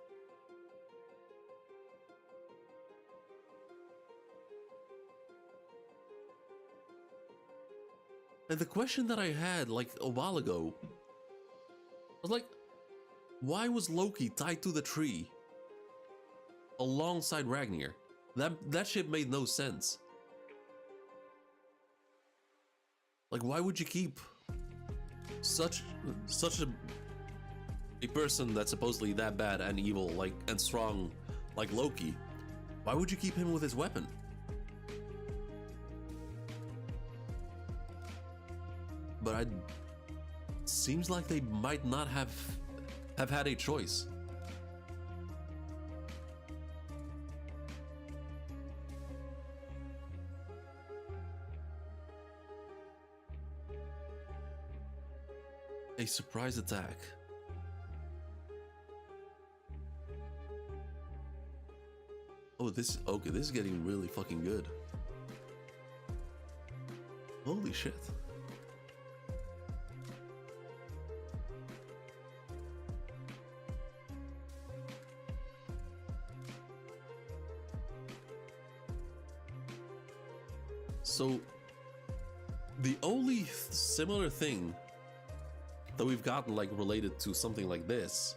And the question that I had like a while ago was like, why was Loki tied to the tree alongside Ragnir? That shit made no sense. Like, why would you keep such a person that's supposedly that bad and evil, like, and strong like Loki? Why would you keep him with his weapon? But seems like they might not have had a choice. A surprise attack. Oh, this is getting really fucking good. Holy shit. So, the only similar thing that we've gotten, like, related to something like this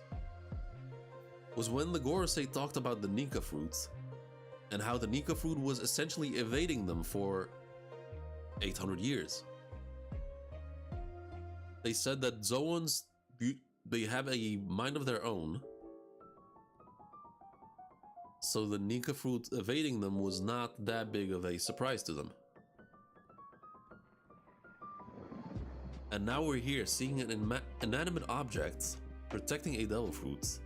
was when the Gorosei talked about the nika fruit and how the nika fruit was essentially evading them for 800 years. They said that Zoans, they have a mind of their own, so the nika fruit evading them was not that big of a surprise to them. And now we're here seeing an inanimate object protecting a devil fruit.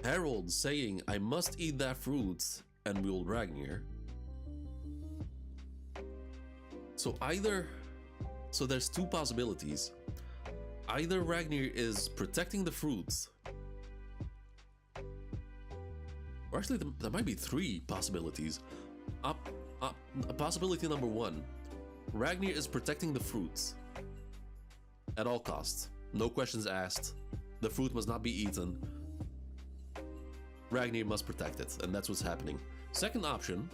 Harold saying, I must eat that fruit and wield Ragnir. So there's two possibilities. Either Ragnir is protecting the fruits, or actually there might be three possibilities. Possibility number one. Ragnir is protecting the fruits at all costs. No questions asked. The fruit must not be eaten. Ragnir must protect it, and that's what's happening. Second option,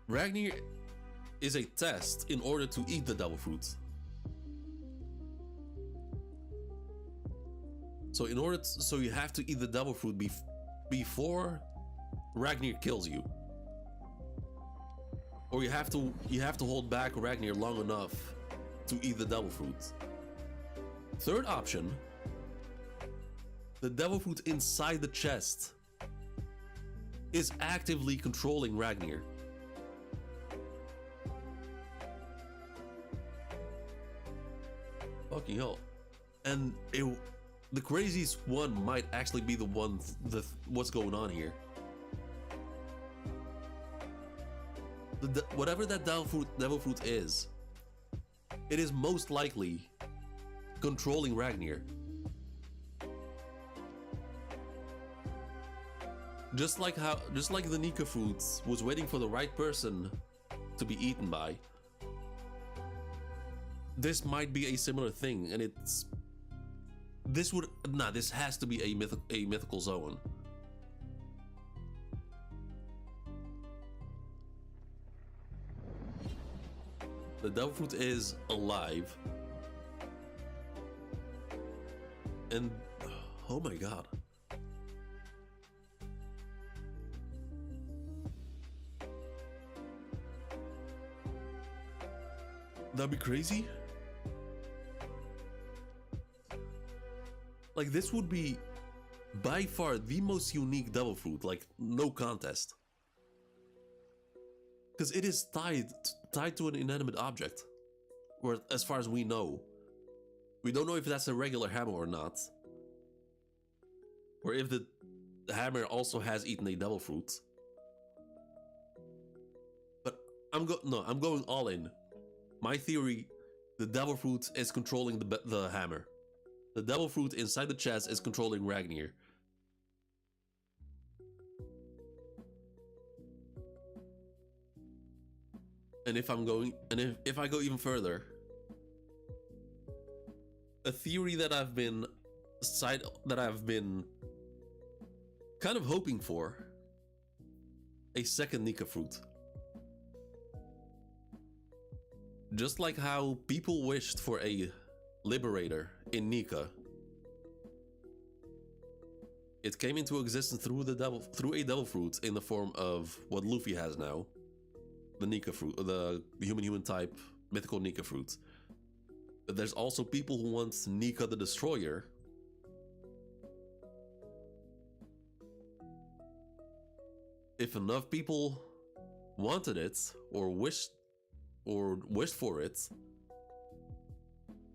Ragnir is a test in order to eat the devil fruits. So you have to eat the devil fruit before Ragnir kills you. Or you have to hold back Ragnir long enough to eat the devil fruit. Third option, the devil fruit inside the chest is actively controlling Ragnir. Fucking hell. And the craziest one might actually be the one what's going on here. Whatever that devil fruit is, it is most likely controlling Ragnir. Just like the nika fruits was waiting for the right person to be eaten by, this might be a similar thing, and it's this would this has to be a mythical zone. The devil fruit is alive, and oh my god. That'd be crazy. Like, this would be by far the most unique devil fruit, like no contest. Because it is tied to an inanimate object, or as far as we know. We don't know if that's a regular hammer or not, or if the hammer also has eaten a devil fruit. But I'm going all in. My theory: the devil fruit is controlling the hammer. The devil fruit inside the chest is controlling Ragnir. And if I go even further, a theory that I've been kind of hoping for, a second Nika fruit. Just like how people wished for a liberator in Nika, it came into existence through a devil fruit in the form of what Luffy has now, the Nika fruit, the human type mythical Nika fruit. But there's also people who want Nika the Destroyer. If enough people wanted it or wished for it,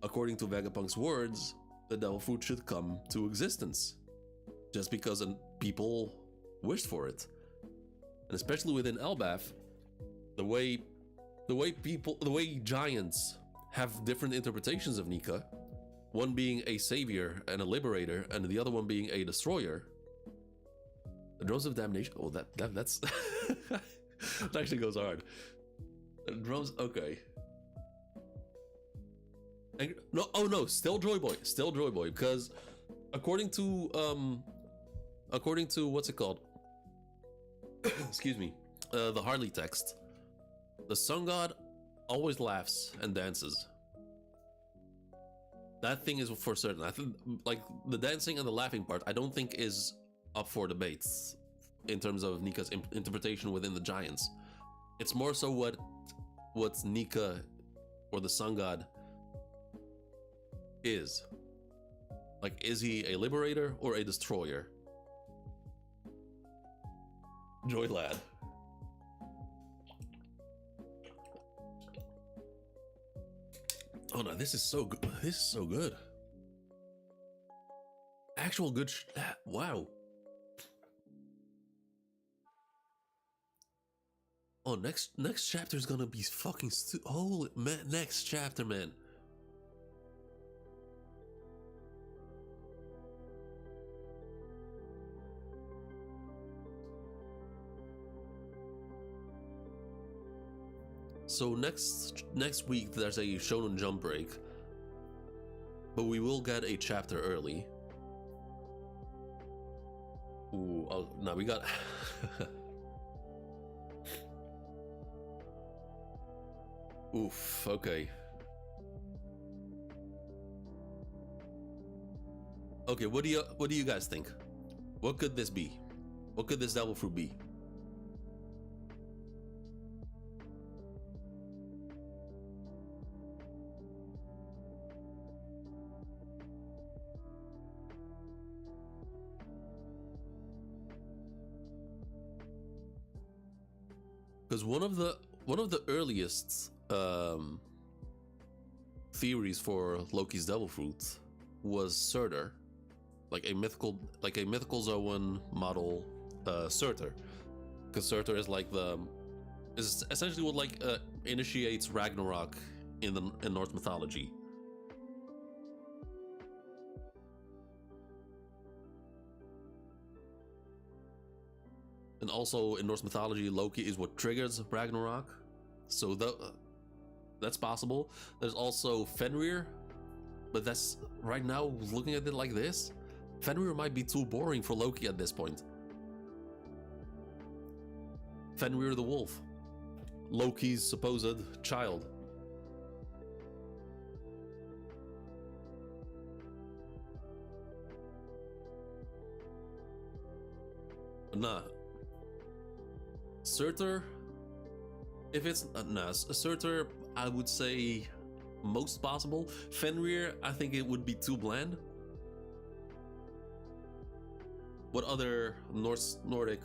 according to Vegapunk's words, the devil fruit should come to existence, just because people wished for it. And especially within elbaf, the way giants have different interpretations of Nika, one being a savior and a liberator, and the other one being a destroyer. The drones of damnation. Oh, that's that actually goes hard. The drones. Okay. No, oh no, still Joy Boy, because according to what's it called? Excuse me, the Harley text, the sun god always laughs and dances. That thing is for certain. I think, like, the dancing and the laughing part, I don't think is up for debates in terms of Nika's interpretation within the giants. It's more so what Nika or the sun god is. Like, is he a liberator or a destroyer? Joy Lad. Oh no, this is so good. This is so good. Actual good wow. Oh, next chapter is gonna be fucking holy man, next chapter, man. So next week there's a Shonen Jump break, but we will get a chapter early. Ooh, oh, no, we got. Oof. Okay. Okay. What do you guys think? What could this be? What could this devil fruit be? Because one of the earliest theories for Loki's devil fruit was Surtur, like a mythical Zoan model Surtur, because Surtur is is essentially what initiates Ragnarok in Norse mythology. And also in Norse mythology, Loki is what triggers Ragnarok. So That's possible. There's also Fenrir, but that's right now looking at it like this. Fenrir might be too boring for Loki at this point. Fenrir the wolf, Loki's supposed child. Nah. Surtur, if it's Surtur, I would say most possible. Fenrir, I think it would be too bland. What other Nordic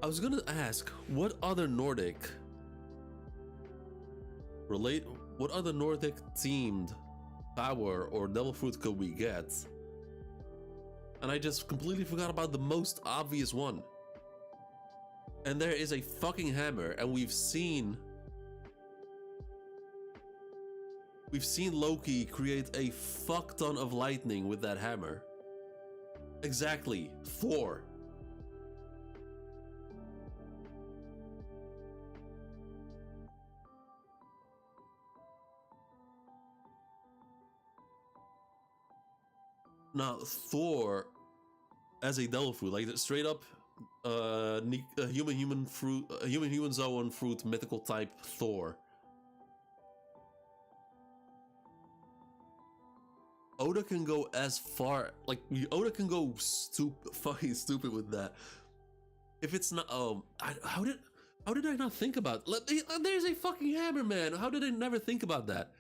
I was gonna ask what other Nordic themed power or devil fruit could we get? And I just completely forgot about the most obvious one. And there is a fucking hammer, and we've seen Loki create a fuck ton of lightning with that hammer. Exactly, Thor. Now, Thor as a devil fruit, like straight up human zoan fruit mythical type Thor. Oda can go as far, like Oda can go fucking stupid with that. If it's not, how did I not think about? There's a fucking hammer, man. How did I never think about that?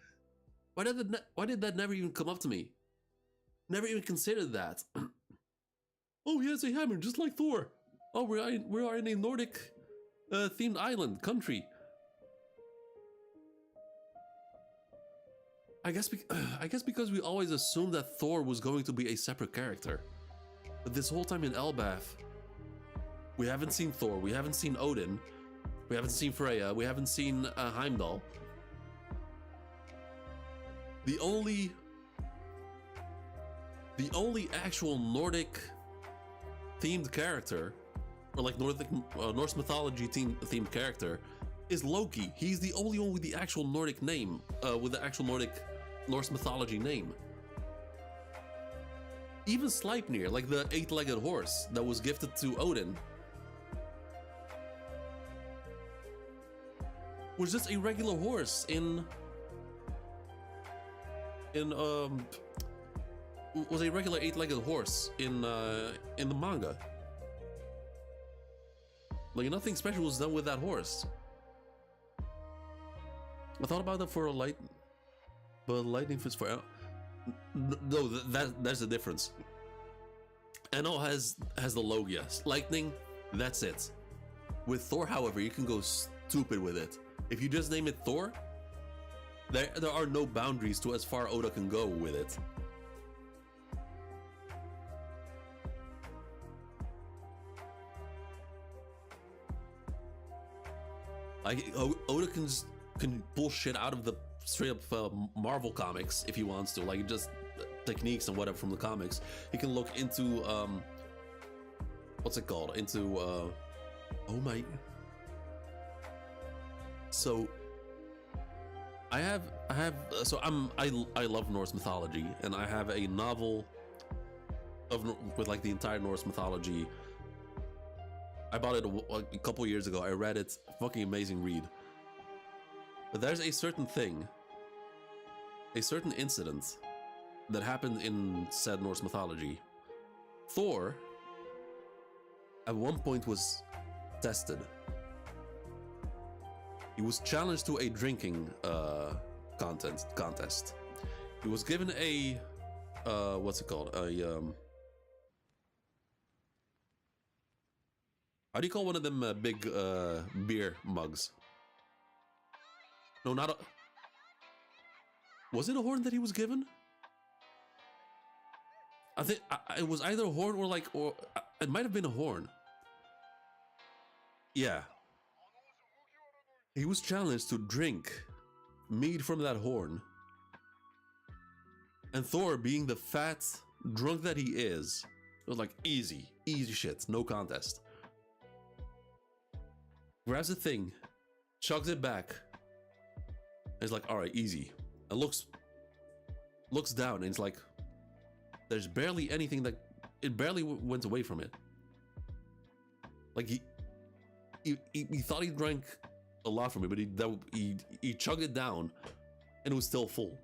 Why did that never even come up to me? Never even considered that. Oh, he has a hammer, just like Thor. Oh, we are in a Nordic themed island country. I guess because we always assumed that Thor was going to be a separate character. But this whole time in Elbaf, we haven't seen Thor, we haven't seen Oden, we haven't seen Freya, we haven't seen Heimdall. The only actual Nordic themed character, or like Norse mythology themed character, is Loki. He's the only one with the actual Nordic name, with the actual Norse mythology name. Even Sleipnir, like the 8-legged horse that was gifted to Odin, was just a regular horse was a regular 8-legged horse in the manga. Like nothing special was done with that horse. I thought about that for lightning fist for no, that's the difference. Enel has the Logia. Lightning, that's it. With Thor, however, you can go stupid with it. If you just name it Thor, there are no boundaries to as far Oda can go with it. Like Oda can pull shit out of the straight up Marvel comics if he wants to, like just techniques and whatever from the comics. He can look into what's it called? Into oh my. So I love Norse mythology, and I have a novel with like the entire Norse mythology. I bought it a couple years ago. I read it. Fucking amazing read. But there's a certain thing, a certain incident that happened in said Norse mythology. Thor, at one point, was tested. He was challenged to a drinking contest. He was given a what's it called? How do you call one of them big beer mugs? No, not a... Was it a horn that he was given? I think it was either a horn or it might have been a horn. Yeah. He was challenged to drink mead from that horn. And Thor, being the fat drunk that he is, it was like easy shit, no contest. Grabs the thing, chugs it back, and he's like, all right, easy. And looks down, and it's like, there's barely anything that, it barely went away from it. Like he thought he drank a lot from it, but he chugged it down, and it was still full.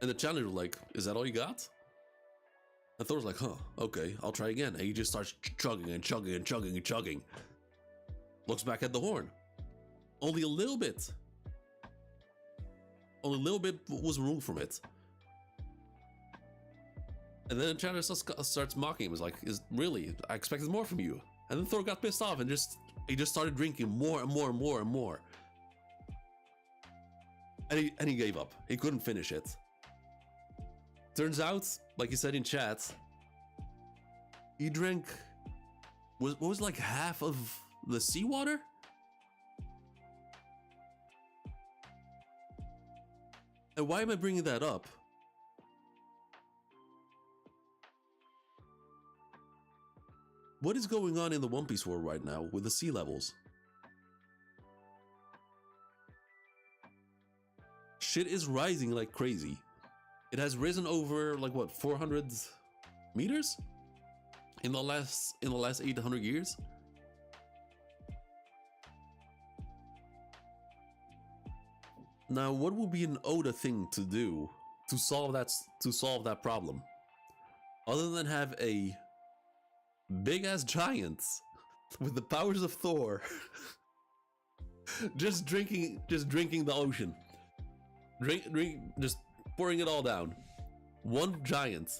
And the challenger was like, is that all you got? And Thor's like, huh, okay, I'll try again. And he just starts chugging and chugging and chugging and chugging. Looks back at the horn. Only a little bit was removed from it. And then the challenger starts mocking him. He's like, really? I expected more from you. And then Thor got pissed off and he just started drinking more and more and more and more. And he gave up. He couldn't finish it. Turns out, like he said in chat, he drank what was like half of the seawater? And why am I bringing that up? What is going on in the One Piece world right now with the sea levels? Shit is rising like crazy. It has risen over like what, 400 meters in the last 800 years. Now, what would be an Oda thing to do to solve that problem, other than have a big ass giant with the powers of Thor just drinking the ocean, just pouring it all down. One giant.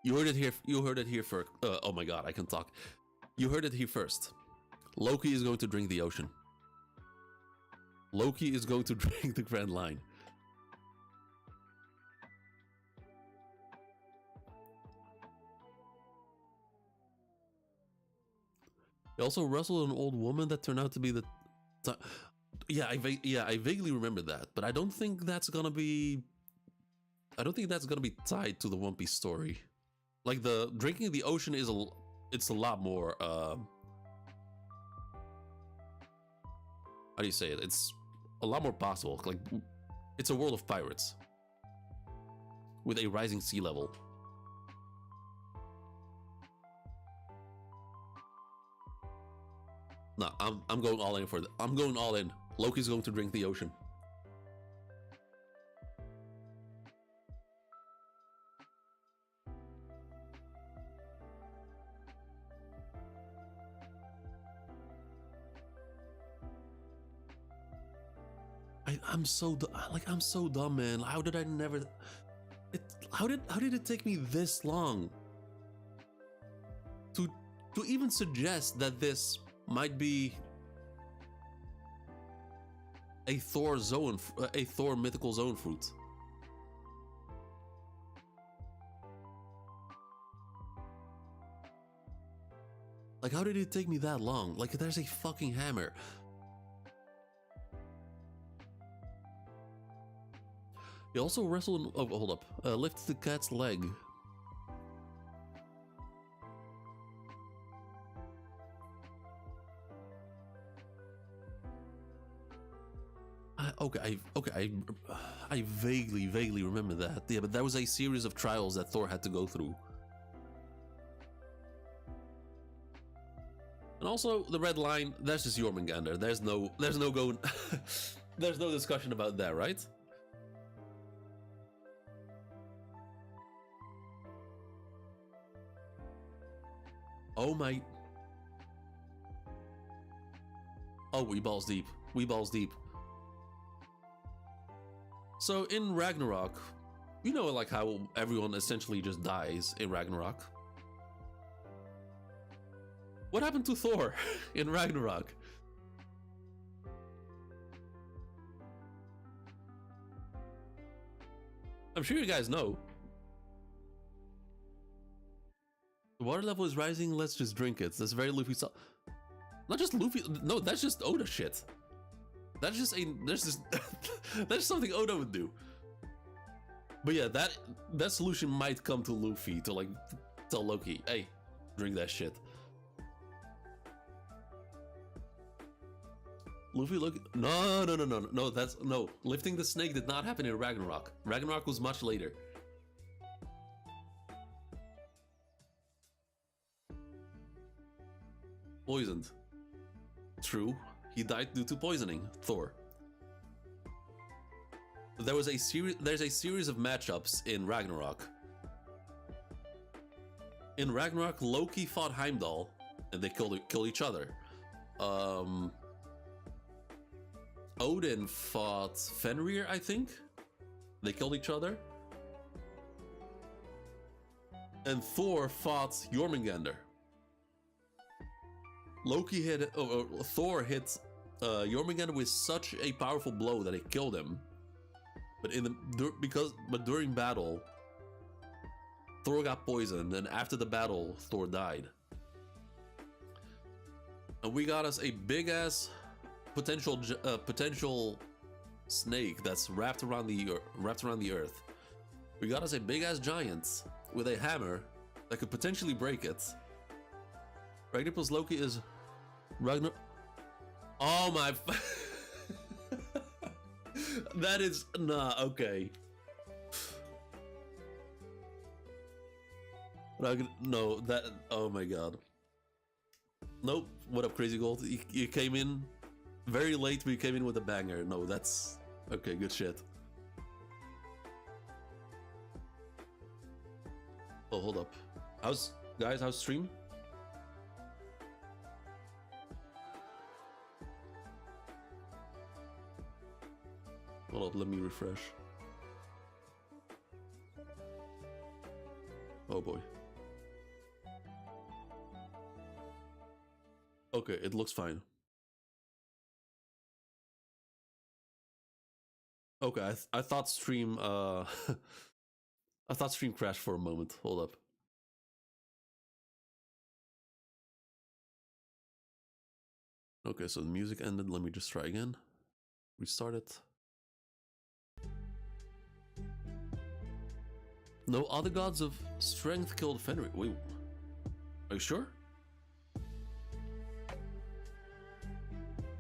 You heard it here first. Oh my god, I can talk. You heard it here first. Loki is going to drink the ocean. Loki is going to drink the Grand Line. He also wrestled an old woman that turned out to be the... Yeah, I vaguely remember that, but I don't think that's gonna be... I don't think that's gonna be tied to the One Piece story. Like, the drinking the ocean is it's a lot more... how do you say it? It's a lot more possible. Like, it's a world of pirates with a rising sea level. No, I'm going all in for it. I'm going all in. Loki's going to drink the ocean. I'm so dumb, man. How did I never? How did it take me this long to even suggest that this might be a Thor mythical zone fruit? Like, how did it take me that long? Like, there's a fucking hammer. He also wrestled. Oh, hold up. Lifts the cat's leg. I vaguely remember that. Yeah, but that was a series of trials that Thor had to go through. And also the red line. That's just Jormungandr. There's no going. There's no discussion about that, right? Oh my. Oh, we balls deep. We balls deep. So in Ragnarok, you know, like how everyone essentially just dies in Ragnarok. What happened to Thor in Ragnarok? I'm sure you guys know. water level is rising. Let's just drink it. That's very Luffy stuff. Not just Luffy. No, that's just Oda shit. That's just that's something Oda would do. But yeah, that solution might come to Luffy to like tell Loki, hey, drink that shit. Luffy, look, no, that's no. Lifting the snake did not happen in Ragnarok. Ragnarok was much later. Poisoned. True, he died due to poisoning. Thor. There's a series of matchups in Ragnarok. In Ragnarok, Loki fought Heimdall, and they killed each other. Oden fought Fenrir, I think. They killed each other. And Thor fought Jormungandr. Thor hit Jormungandr with such a powerful blow that it killed him. But during battle, Thor got poisoned, and after the battle, Thor died. And we got us a big ass potential snake that's wrapped around the earth. We got us a big ass giant with a hammer that could potentially break it. Ragnar plus Loki is Ragnar. Oh my! That is okay. No, that. Oh my god. Nope. What up, Crazy Gold? You came in very late, but you came in with a banger. No, that's okay. Good shit. Oh, hold up. How's stream? Hold up, let me refresh. Oh boy. Okay, it looks fine. Okay, I thought stream I thought stream crashed for a moment. Hold up. Okay, so the music ended. Let me just try again. Restart it. No other gods of strength killed Fenrir. Wait, are you sure?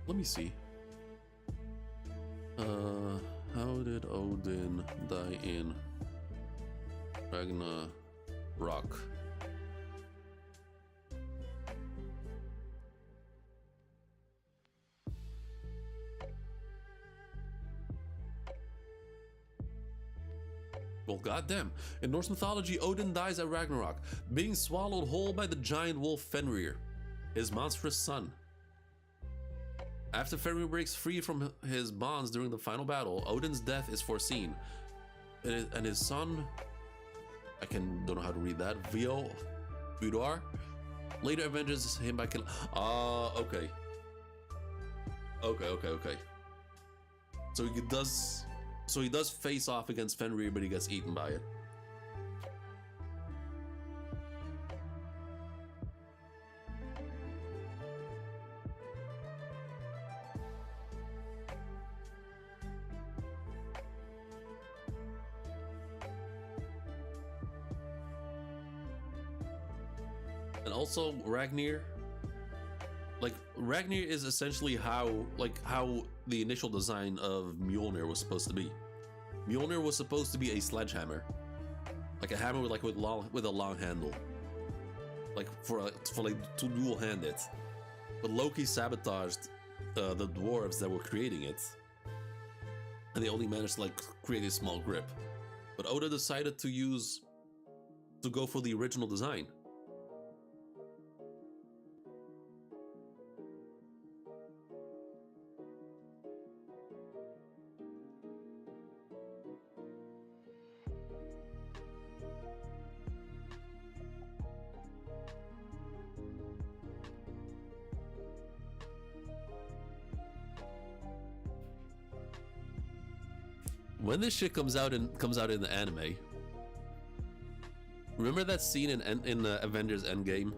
Let me see. How did Odin die in Ragnarok? Well, goddamn. In Norse mythology, Odin dies at Ragnarok, being swallowed whole by the giant wolf Fenrir, his monstrous son. After Fenrir breaks free from his bonds during the final battle, Odin's death is foreseen. And his son, don't know how to read that, Vidar, later avenges him by killing. Okay. Okay. So he does face off against Fenrir, but he gets eaten by it. And also Ragnir. Like, Ragnir is essentially how the initial design of Mjolnir was supposed to be. Mjolnir was supposed to be a sledgehammer, like a hammer with a long handle, like for to dual hand it. But Loki sabotaged the dwarves that were creating it, and they only managed to create a small grip. But Oda decided to go for the original design. When this shit comes out in the anime, Remember that scene in Avengers Endgame?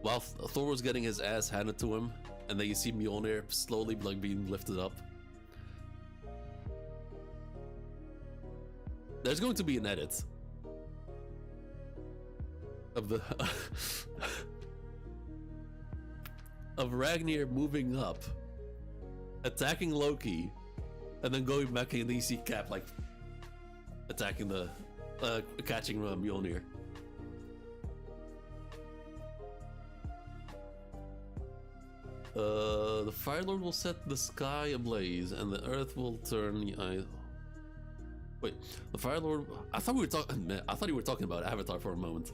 While Thor was getting his ass handed to him, and then you see Mjolnir slowly like being lifted up. There's going to be an edit of the of Ragnar moving up, attacking Loki, and then going back in the EC Cap like attacking the catching Mjolnir. The Fire Lord will set the sky ablaze, and the earth will turn. Wait, the Fire Lord. I thought we were talking. I thought you were talking about Avatar for a moment.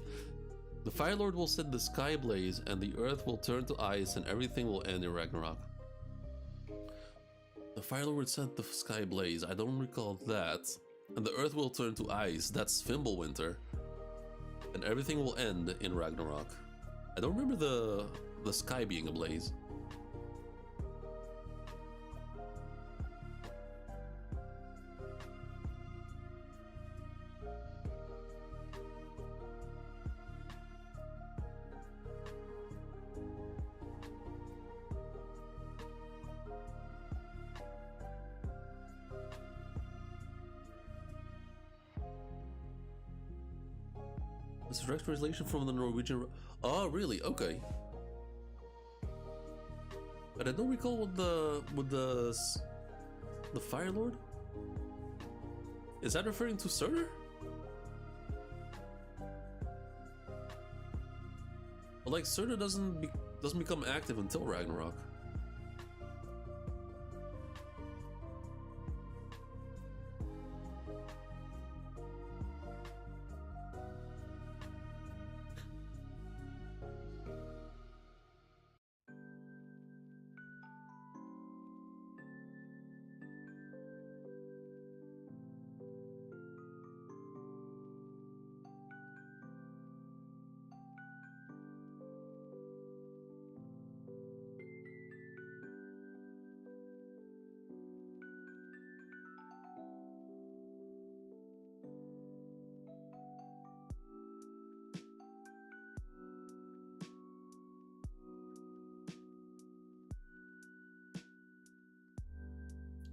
The Fire Lord will set the sky ablaze, and the earth will turn to ice, and everything will end in Ragnarok. The Fire Lord would set the sky ablaze. I don't recall that. And the earth will turn to ice. That's Fimbulwinter. And everything will end in Ragnarok. I don't remember the sky being ablaze. This is direct translation from the Norwegian. Oh, really? Okay. But I don't recall what the Fire Lord. Is that referring to Surtur? But like Surtur doesn't become active until Ragnarok.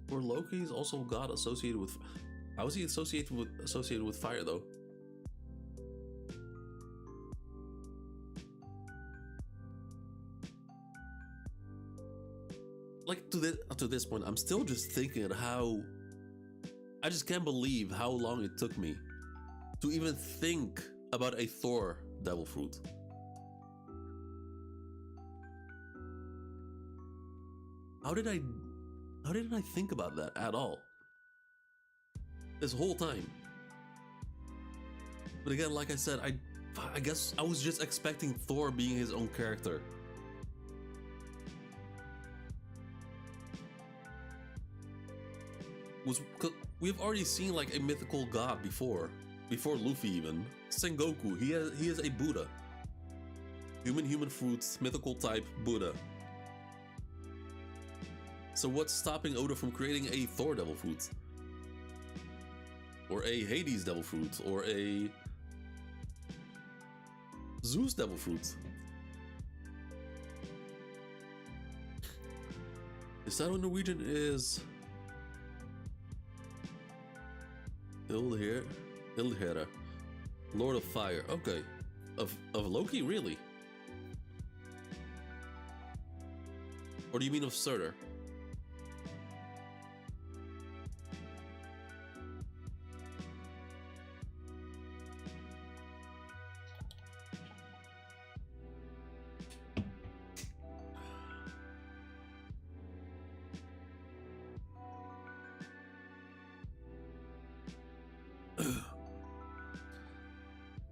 Or Loki is also god associated with. How is he associated with fire though? Like to this point, I'm still just thinking of how. I just can't believe how long it took me to even think about a Thor devil fruit. How did I think about that at all? This whole time. But again, like I said, I guess I was just expecting Thor being his own character. We've already seen like a mythical god before Luffy even. Sengoku, he is a Buddha. Human fruits, mythical type Buddha. So what's stopping Oda from creating a Thor devil fruit? Or a Hades devil fruit? Or a Zeus devil fruit? Is that what Norwegian is? Ildhera. Lord of Fire. Okay. Of Loki, really? Or do you mean of Surtur?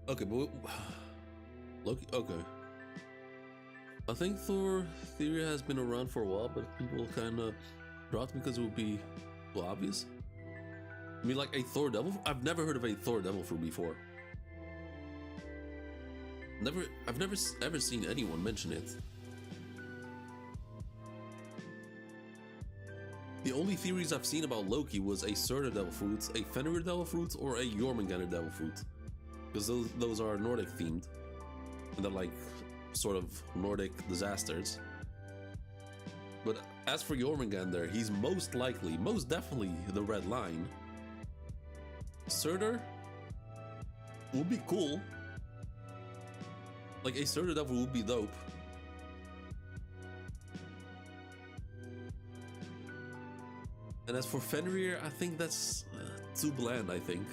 Okay, but Loki. Okay, I think Thor theory has been around for a while, but people kind of dropped because it would be too obvious. I mean, like a Thor devil. I've never heard of a Thor devil fruit before. I've never ever seen anyone mention it. The only theories I've seen about Loki was a Surtur devil fruit, a Fenrir devil fruit, or a Jormungandr devil fruit. because those are Nordic themed, and they're like sort of Nordic disasters. But as for Jormungandr, he's most likely, most definitely the red line. Surtur would be cool. Like a Surtur devil would be dope. And as for Fenrir, I think that's too bland, I think.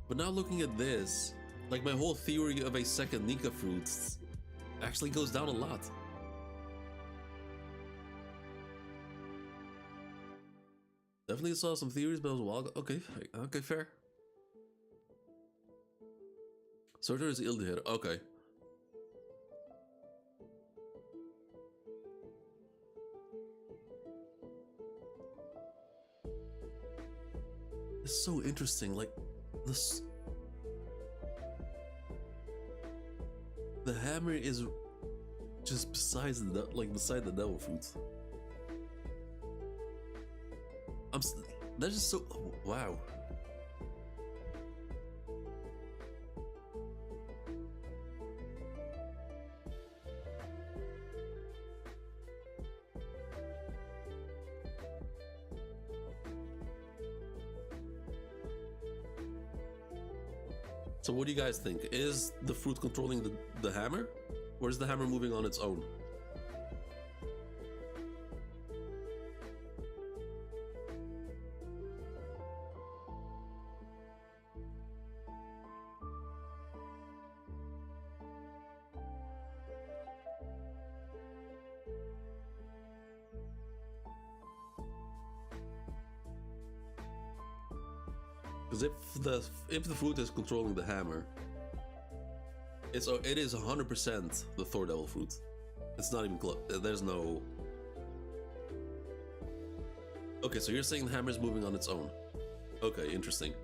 But now looking at this, like my whole theory of a second Nika fruit actually goes down a lot. Definitely saw some theories, but it was a while ago. Okay, okay, fair. Surtur is Ildir, okay. It's so interesting, like this. The hammer is just besides the beside the devil fruit. That's just so wow. So what do you guys think? Is the fruit controlling the hammer? Or is the hammer moving on its own? Because if the fruit is controlling the hammer, it is 100% the Thor Devil fruit. It's not even close. There's no. Okay, so you're saying the hammer is moving on its own. Okay, interesting.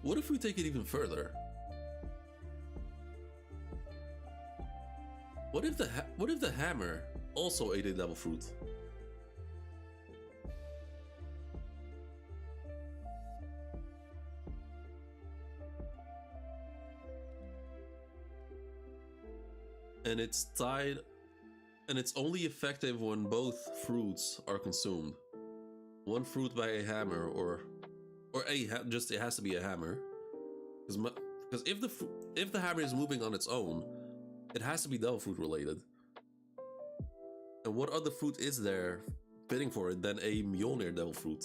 What if we take it even further? What if the hammer also ate a devil fruit? And it's tied, and it's only effective when both fruits are consumed. One fruit by a hammer, or just it has to be a hammer, because if the hammer is moving on its own, it has to be devil fruit related. And what other fruit is there fitting for it than a Mjolnir devil fruit?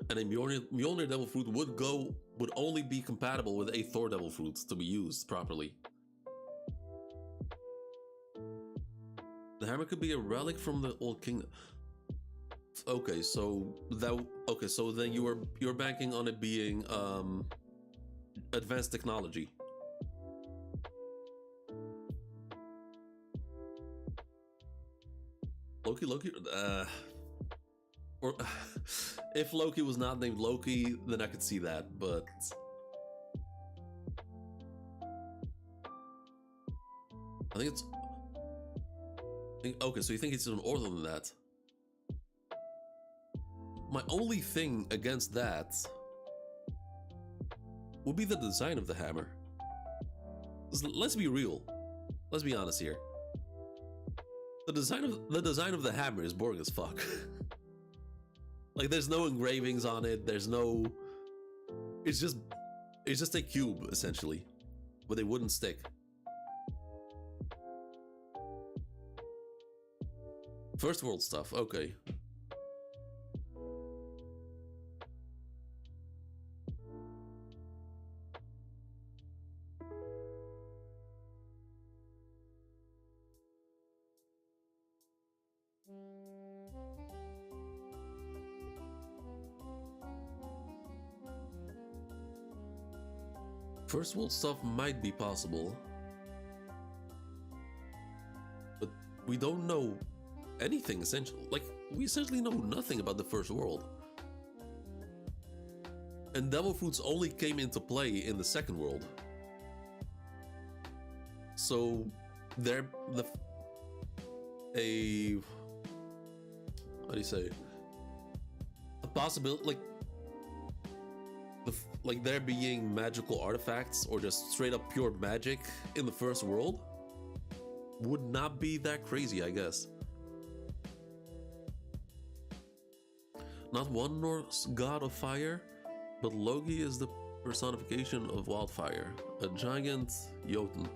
And a Mjolnir devil fruit would only be compatible with a Thor devil fruit to be used properly. The hammer could be a relic from the old kingdom. Okay, so then you're banking on it being advanced technology. Loki, or if Loki was not named Loki, then I could see that, but I think it's okay. So you think it's even older than that? My only thing against that would be the design of the hammer. Let's be real. Let's be honest here. The design of the hammer is boring as fuck. Like there's no engravings on it. There's no. It's just a cube essentially, with a wooden stick. First world stuff. Okay. First world stuff might be possible. we don't know anything essentially. Like, we essentially know nothing about the first world. And devil fruits only came into play in the second world. So there, what do you say? A possibility, like there being magical artifacts or just straight up pure magic in the first world would not be that crazy, I guess. Not one Norse god of fire, but Loki is the personification of wildfire, a giant Jotun.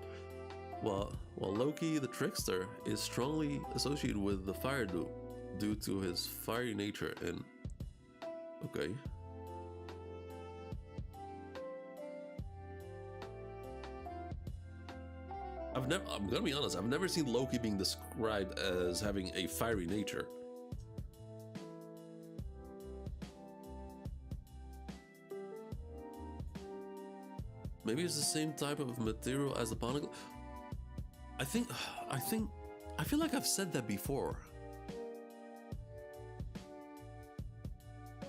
While Loki, the trickster, is strongly associated with the fire due to his fiery nature and... Okay. I'm gonna be honest, I've never seen Loki being described as having a fiery nature. Maybe it's the same type of material as the poneglyph. I feel like I've said that before.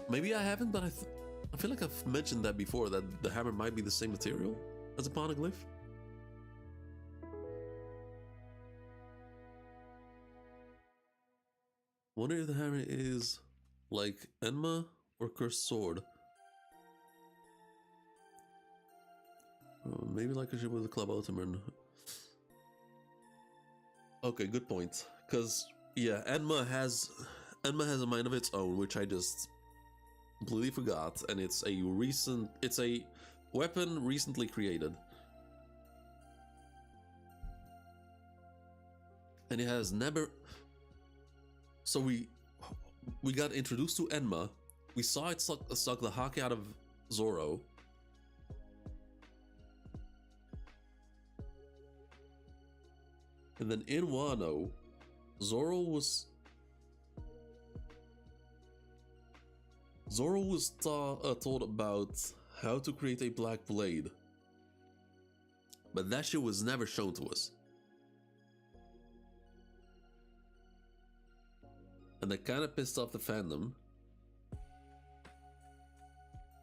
Maybe I haven't, but I feel like I've mentioned that before, that the hammer might be the same material as a poneglyph. Wonder if the hammer is like Enma or Cursed Sword. Maybe like a ship with a club ultimate. Okay, good point. Cause yeah, Enma has a mind of its own, which I just completely forgot, and it's a weapon recently created. And it has never... So we got introduced to Enma, we saw it suck the haki out of Zoro. And then in Wano, Zoro was told about how to create a black blade. But that shit was never shown to us. And that kind of pissed off the fandom.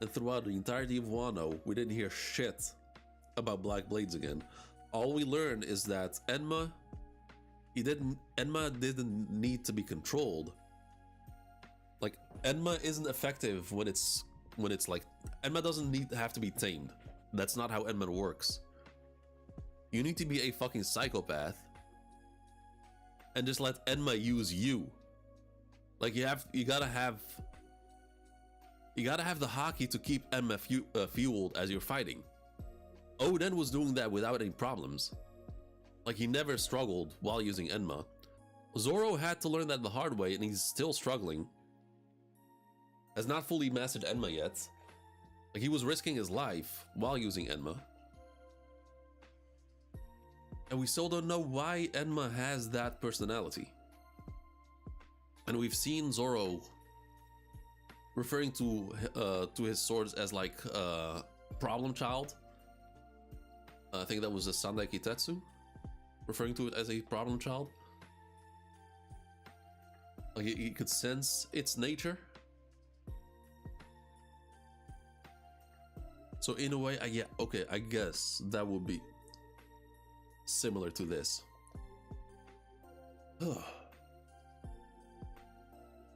And throughout the entirety of Wano, we didn't hear shit about black blades again. All we learned is that Enma didn't need to be controlled. Like, Enma isn't effective when it's like... Enma doesn't have to be tamed. That's not how Enma works. You need to be a fucking psychopath and just let Enma use you. Like, you gotta have the haki to keep Enma fueled as you're fighting. Oden was doing that without any problems. Like, he never struggled while using Enma. Zoro had to learn that the hard way, and he's still struggling. Has not fully mastered Enma yet. Like, he was risking his life while using Enma. And we still don't know why Enma has that personality. And we've seen Zoro referring to his swords as like problem child. I think that was a Sandai Kitetsu, referring to it as a problem child. Like, he could sense its nature. So in a way, yeah, okay, I guess that would be similar to this.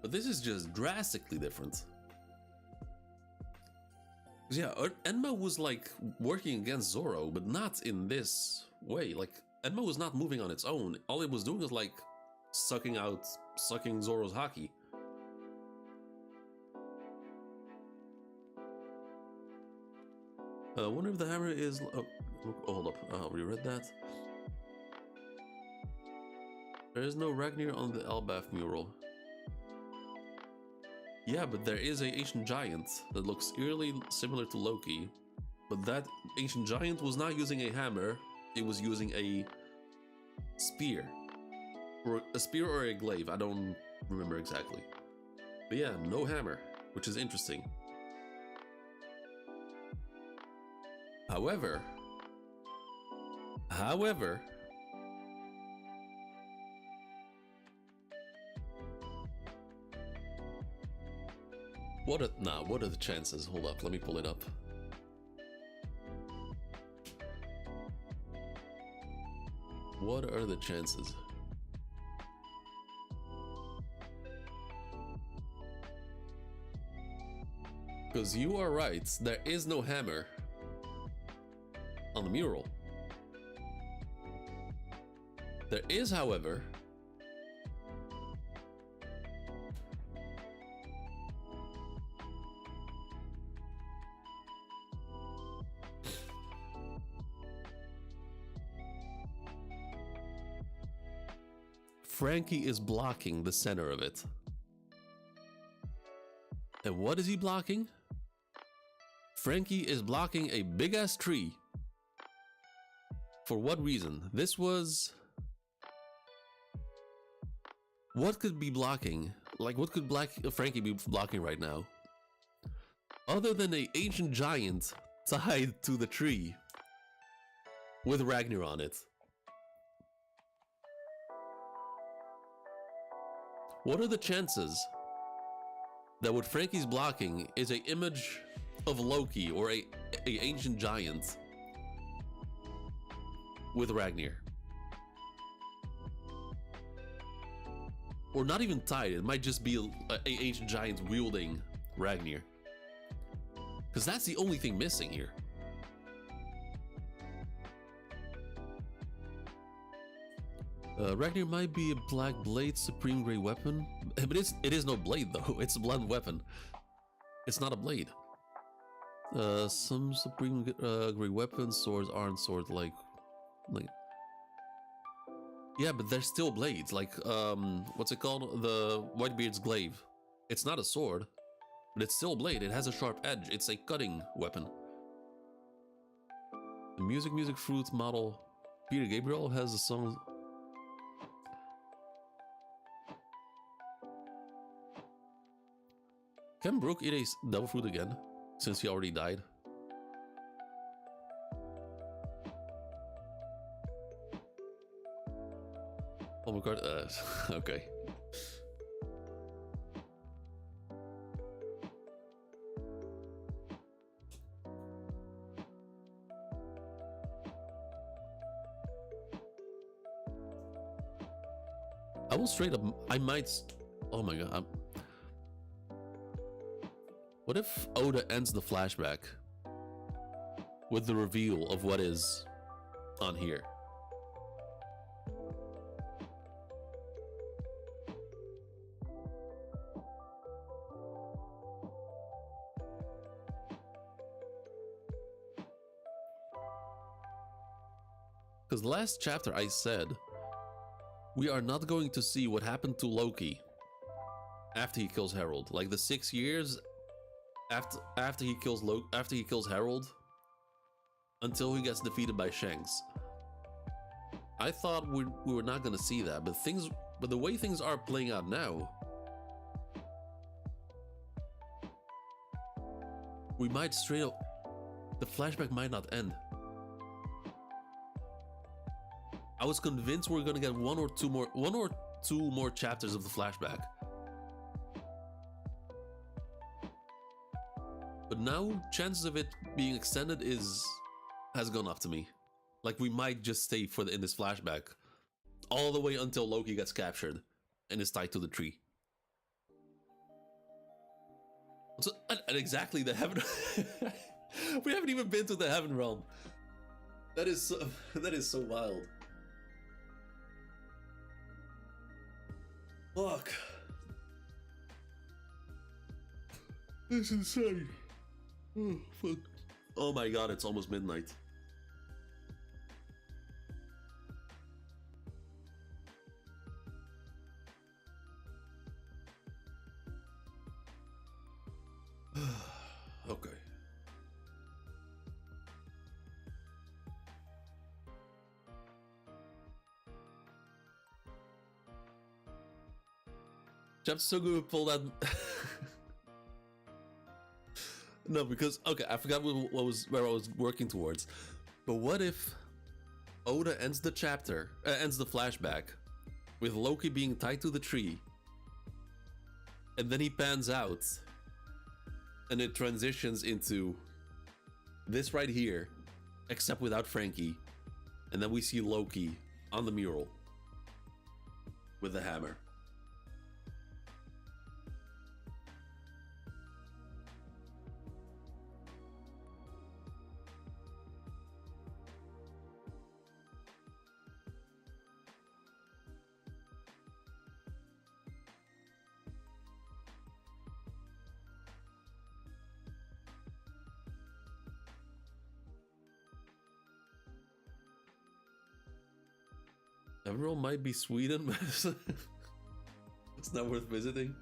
But this is just drastically different. Yeah, Enma was like working against Zoro, but not in this way. Like, Enma was not moving on its own. All it was doing was like sucking Zoro's haki. I wonder if the hammer is... Oh, hold up. We read that. There is no Ragnir on the elbaf mural. Yeah, but there is an ancient giant that looks eerily similar to Loki. But that ancient giant was not using a hammer. It was using a spear. Or a spear or a glaive. I don't remember exactly. But yeah, no hammer, which is interesting. However, What are the chances? Hold up, let me pull it up. What are the chances? Because you are right, there is no hammer on the mural. There is, however, Frankie is blocking the center of it. And what is he blocking? Frankie is blocking a big-ass tree. For what reason? This was... What could be blocking? Like, what could Frankie be blocking right now? Other than an ancient giant tied to the tree with Ragnar on it. What are the chances that what Frankie's blocking is an image of Loki or a ancient giant with Ragnar? Or not even tied, it might just be a ancient giant wielding Ragnar. Because that's the only thing missing here. Ragnar might be a black blade supreme grey weapon, but it is no blade though, it's a blunt weapon. It's not a blade. Some supreme grey weapons, swords aren't swords like... Yeah, but they're still blades, like, what's it called? The Whitebeard's glaive. It's not a sword, but it's still a blade, it has a sharp edge, it's a cutting weapon. The Music Fruit model Peter Gabriel has a song... Can Brooke eat a devil fruit again, since he already died? Oh my god, okay. I will straight up, I might, oh my god, what if Oda ends the flashback with the reveal of what is on here? Because last chapter I said, we are not going to see what happened to Loki after he kills Harold. Like the 6 years after he kills Harold, until he gets defeated by Shanks. I thought we were not going to see that, but the way things are playing out now, we might straight up, the flashback might not end. I was convinced we were going to get one or two more chapters of the flashback. But now, chances of it being extended has gone up to me. Like, we might just stay in this flashback all the way until Loki gets captured and is tied to the tree. So, and exactly the heaven... We haven't even been to the heaven realm. That is so wild. Fuck. This is insane. Oh, fuck. Oh my god, it's almost midnight. Okay. Jeff's so good to pull that. No, because okay, I forgot where I was working towards. But what if Oda ends the chapter, ends the flashback with Loki being tied to the tree, and then he pans out, and it transitions into this right here, except without Frankie, and then we see Loki on the mural with the hammer. Everyone might be Sweden, but it's not worth visiting.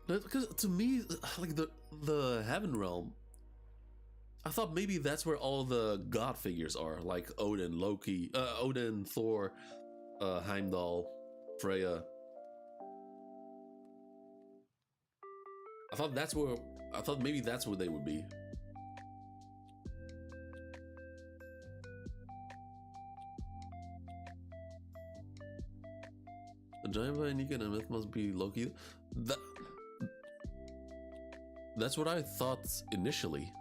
Because to me, like the Heaven Realm, I thought maybe that's where all the god figures are, like Odin, Loki, Odin, Thor, Heimdall, Freya. I thought maybe that's where they would be. A giant by Nika and a myth must be Loki. That's what I thought initially.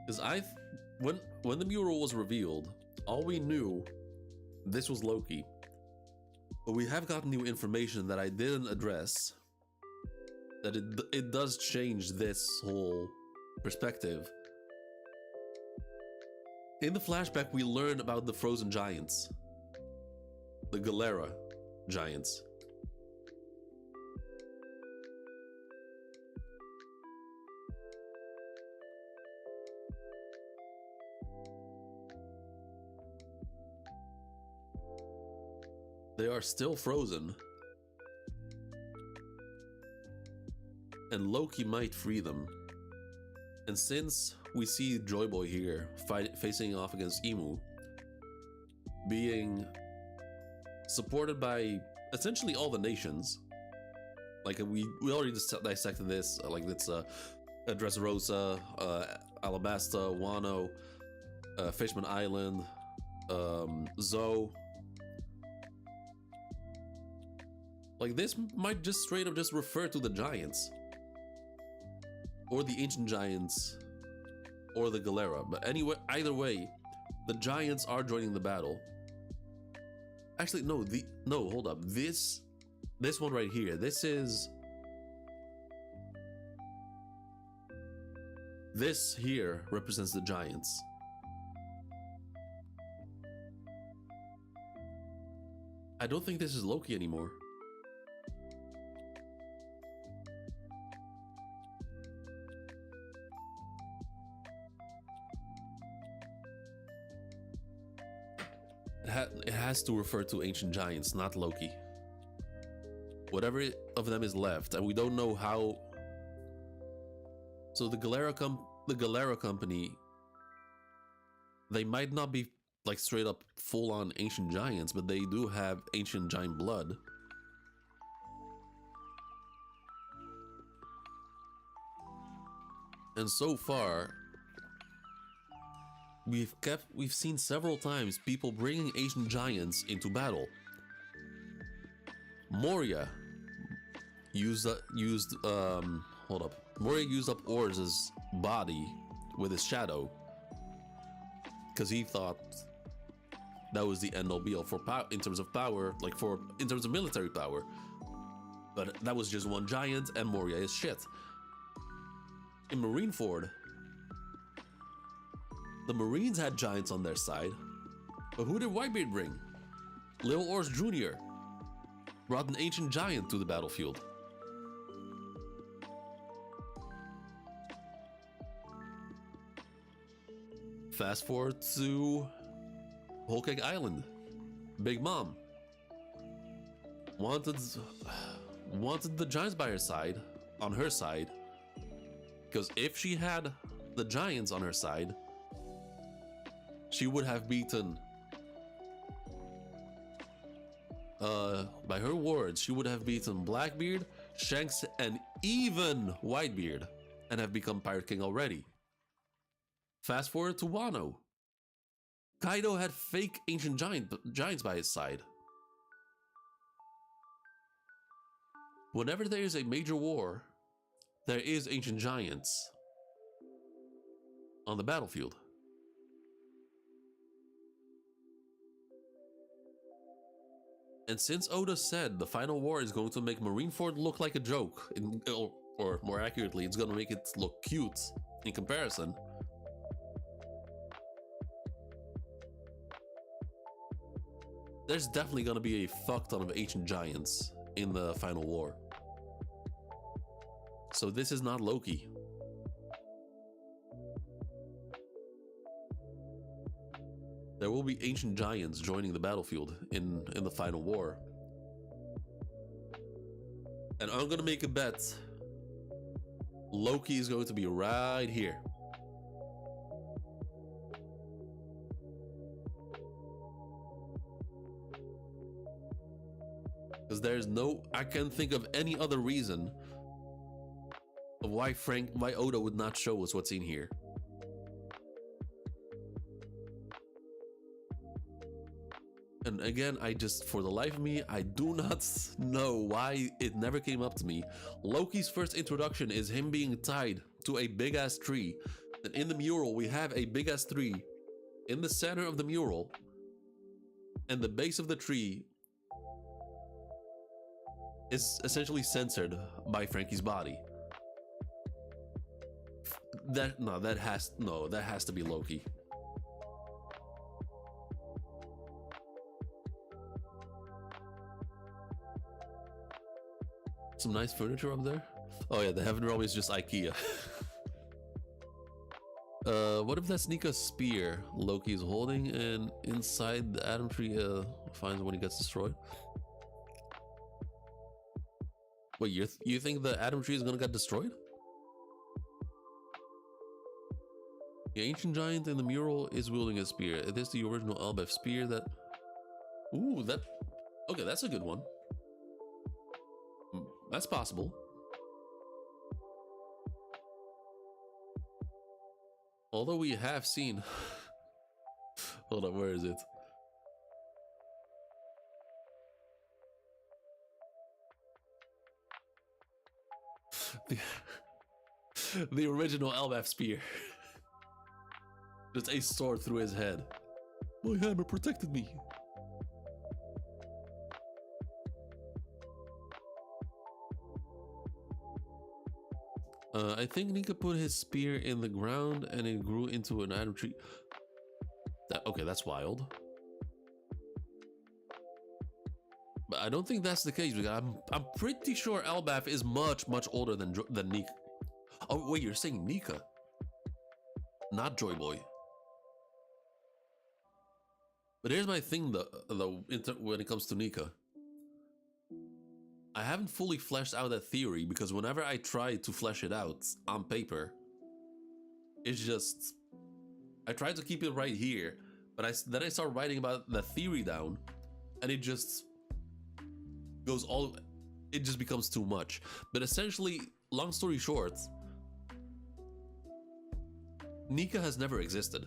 Because when the mural was revealed, all we knew, this was Loki. But we have gotten new information that I didn't address. That it does change this whole perspective. In the flashback, we learn about the frozen giants. The Galera giants. They are still frozen. And Loki might free them. And since we see Joy Boy here facing off against Emu, being supported by essentially all the nations, like we already dissected this, like it's Dressrosa, Alabasta, Wano, Fishman Island, Zoe. Like this might just straight up just refer to the giants. Or the ancient giants. Or the Galera. But anyway, either way, the giants are joining the battle. Actually, no, hold up. This one right here. This here represents the giants. I don't think this is Loki anymore. It has to refer to ancient giants, not Loki. Whatever of them is left, and we don't know how. So the Galera Company, they might not be like straight up full on ancient giants, but they do have ancient giant blood. And so far, we've seen several times people bringing ancient giants into battle. Moria used up Orz's body with his shadow because he thought that was the end all be all for power in terms of power, like in terms of military power. But that was just one giant, and Moria is shit. In Marineford, the Marines had giants on their side, but who did Whitebeard bring? Lil Ors Jr. brought an ancient giant to the battlefield. Fast forward to Whole Cake Island. Big Mom wanted the giants by her side, on her side, because if she had the giants on her side, she would have beaten, by her words, she would have beaten Blackbeard, Shanks, and even Whitebeard, and have become Pirate King already. Fast forward to Wano. Kaido had fake ancient giants by his side. Whenever there is a major war, there is ancient giants on the battlefield. And since Oda said the final war is going to make Marineford look like a joke, or more accurately, it's going to make it look cute in comparison, there's definitely going to be a fuck ton of ancient giants in the final war. So this is not Loki. There will be ancient giants joining the battlefield in the final war. And I'm gonna make a bet. Loki is going to be right here. Because there's no, I can't think of any other reason of why Oda would not show us what's in here. And again, for the life of me, I do not know why it never came up to me. Loki's first introduction is him being tied to a big ass tree. And in the mural, we have a big ass tree in the center of the mural. And the base of the tree is essentially censored by Frankie's body. That has to be Loki. Some nice furniture up there. Oh yeah, the heaven realm is just IKEA. What if that's Nika's spear Loki is holding, and inside the Atom Tree finds when he gets destroyed? Wait, you think the Atom Tree is gonna get destroyed? The ancient giant in the mural is wielding a spear. It is the original elbaf spear that... Ooh, okay, that's a good one. That's possible. Although we have seen... Hold on, where is it? The original elbaf spear. Just a sword through his head. My hammer protected me. I think Nika put his spear in the ground and it grew into an atom tree. Okay, that's wild. But I don't think that's the case, because I'm pretty sure elbaf is much older than Nika. Oh wait, you're saying Nika, not Joy Boy. But here's my thing though, when it comes to Nika. I haven't fully fleshed out that theory, because whenever I try to flesh it out on paper, it's just... I try to keep it right here, but then I start writing about the theory down, and it just goes all... It just becomes too much. But essentially, long story short, Nika has never existed.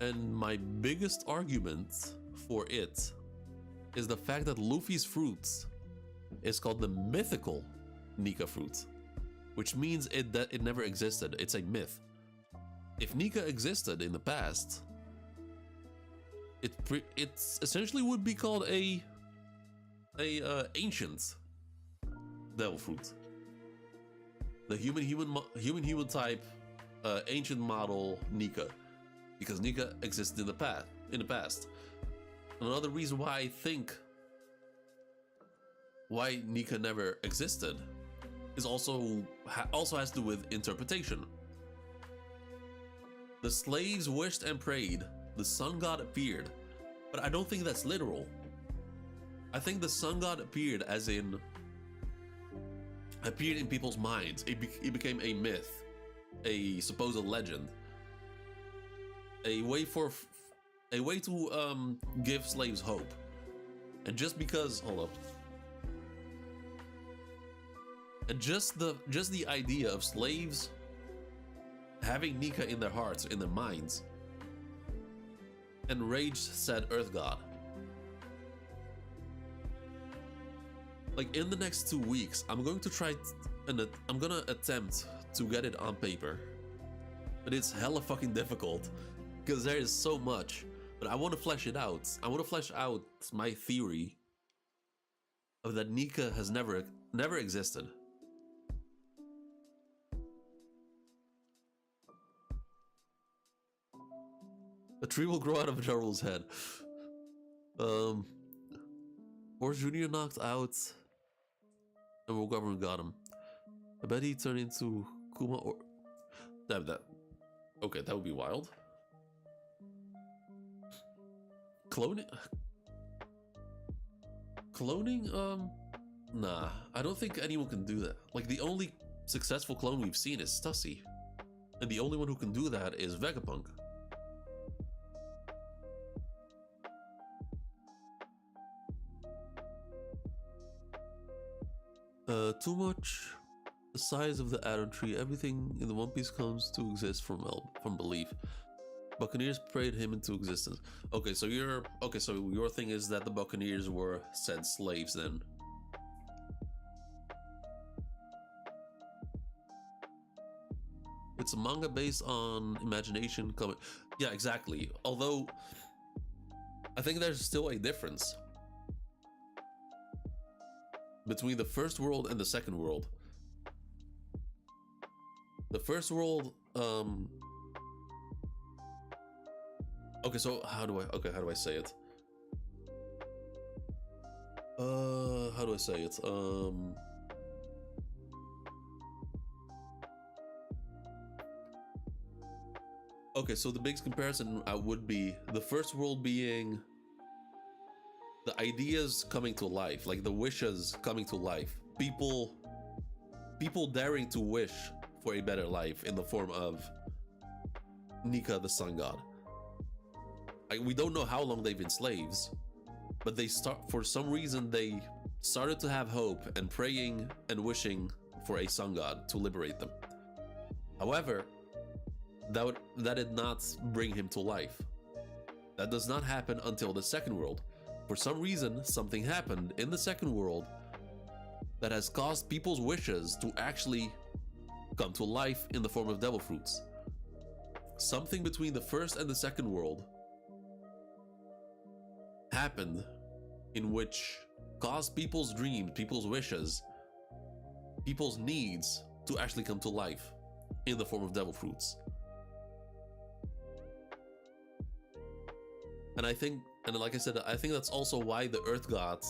And my biggest argument for it is the fact that Luffy's fruit is called the mythical Nika fruit, which means it never existed. It's a myth. If Nika existed in the past, it's essentially would be called a ancient devil fruit, the human type ancient model Nika. Because Nika existed in the past. Another reason why I think why Nika never existed is also has to do with interpretation. The slaves wished and prayed, the sun god appeared, but I don't think that's literal. I think the sun god appeared as in appeared in people's minds. It became a myth, a supposed legend. A way to give slaves hope. And just because, hold up. And just the idea of slaves having Nika in their hearts, in their minds, enraged said Earth God. Like in the next 2 weeks, I'm going to try and I'm gonna attempt to get it on paper, but it's hella fucking difficult because there is so much. But I want to flesh it out. I want to flesh out my theory of that Nika has never existed. A tree will grow out of Jarul's head. Horse Jr. knocked out and world government got him. I bet he turned into Kuma or... Damn that. Okay, that would be wild. Cloning? Cloning? Nah. I don't think anyone can do that. Like, the only successful clone we've seen is Stussy. And the only one who can do that is Vegapunk. Too much. The size of the atom tree. Everything in the One Piece comes to exist from belief. Buccaneers prayed him into existence. Okay, so your thing is that the Buccaneers were said slaves then. It's a manga based on imagination comic. Yeah, exactly. Although I think there's still a difference between the first world and the second world. The first world, okay, so how do I say it? How do I say it? Okay, so the biggest comparison would be the first world being the ideas coming to life, like the wishes coming to life. People daring to wish for a better life in the form of Nika, the sun god. We don't know how long they've been slaves, but for some reason they started to have hope and praying and wishing for a sun god to liberate them. However, that did not bring him to life. That does not happen until the second world. For some reason, something happened in the second world that has caused people's wishes to actually come to life in the form of devil fruits. Something between the first and the second world happened in which caused people's dreams, people's wishes, people's needs to actually come to life in the form of devil fruits. And I think, and like I said, I think that's also why the Earth God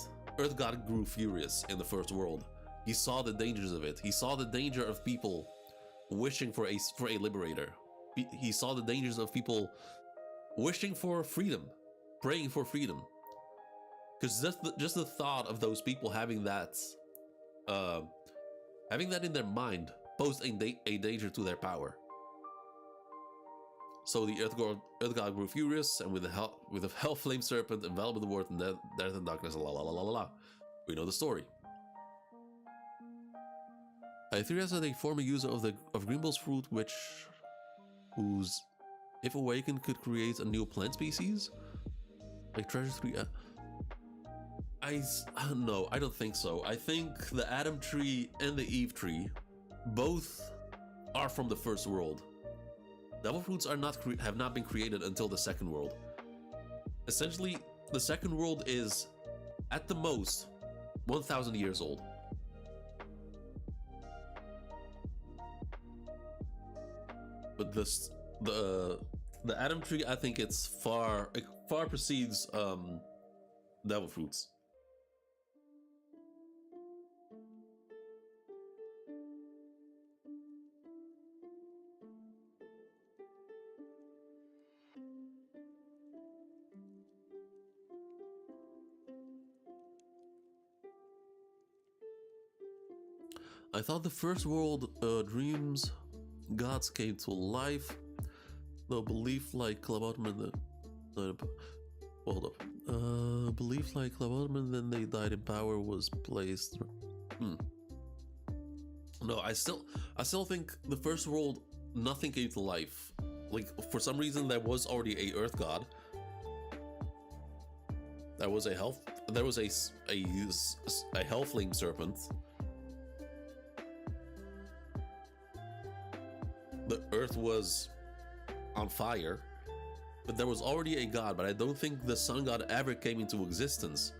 grew furious in the first world. He saw the dangers of it. He saw the danger of people wishing for a liberator. He saw the dangers of people wishing for freedom, praying for freedom. Because just the thought of those people having that in their mind posed a danger to their power. So the Earth God grew furious, and with a hell flame serpent enveloped the world in death and darkness. La la la la la. We know the story. Aetherius is a former user of Greenbill's fruit, whose, if awakened, could create a new plant species, like Treasure 3. No, I don't think so. I think the Adam tree and the Eve tree both are from the first world. Devil fruits have not been created until the second world. Essentially, the second world is, at the most, 1,000 years old. But the Adam tree, I think it far precedes devil fruits. I thought the first world dreams gods came to life. No belief like Claboutman. Hold up. Belief like and then they died in power was placed. No, I still think the first world, nothing came to life. Like, for some reason, there was already a Earth God. There was a Hellflame serpent. The Earth was on fire, but there was already a god. But I don't think the Sun God ever came into existence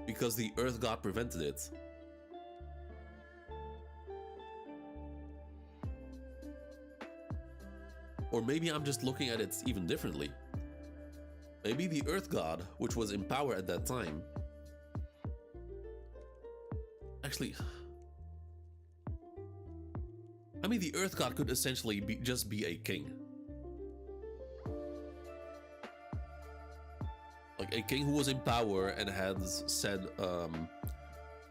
because the Earth God prevented it. Or maybe I'm just looking at it even differently. Maybe the Earth God, which was in power at that time... Actually... I mean, the Earth God could essentially just be a king. Like, a king who was in power and had said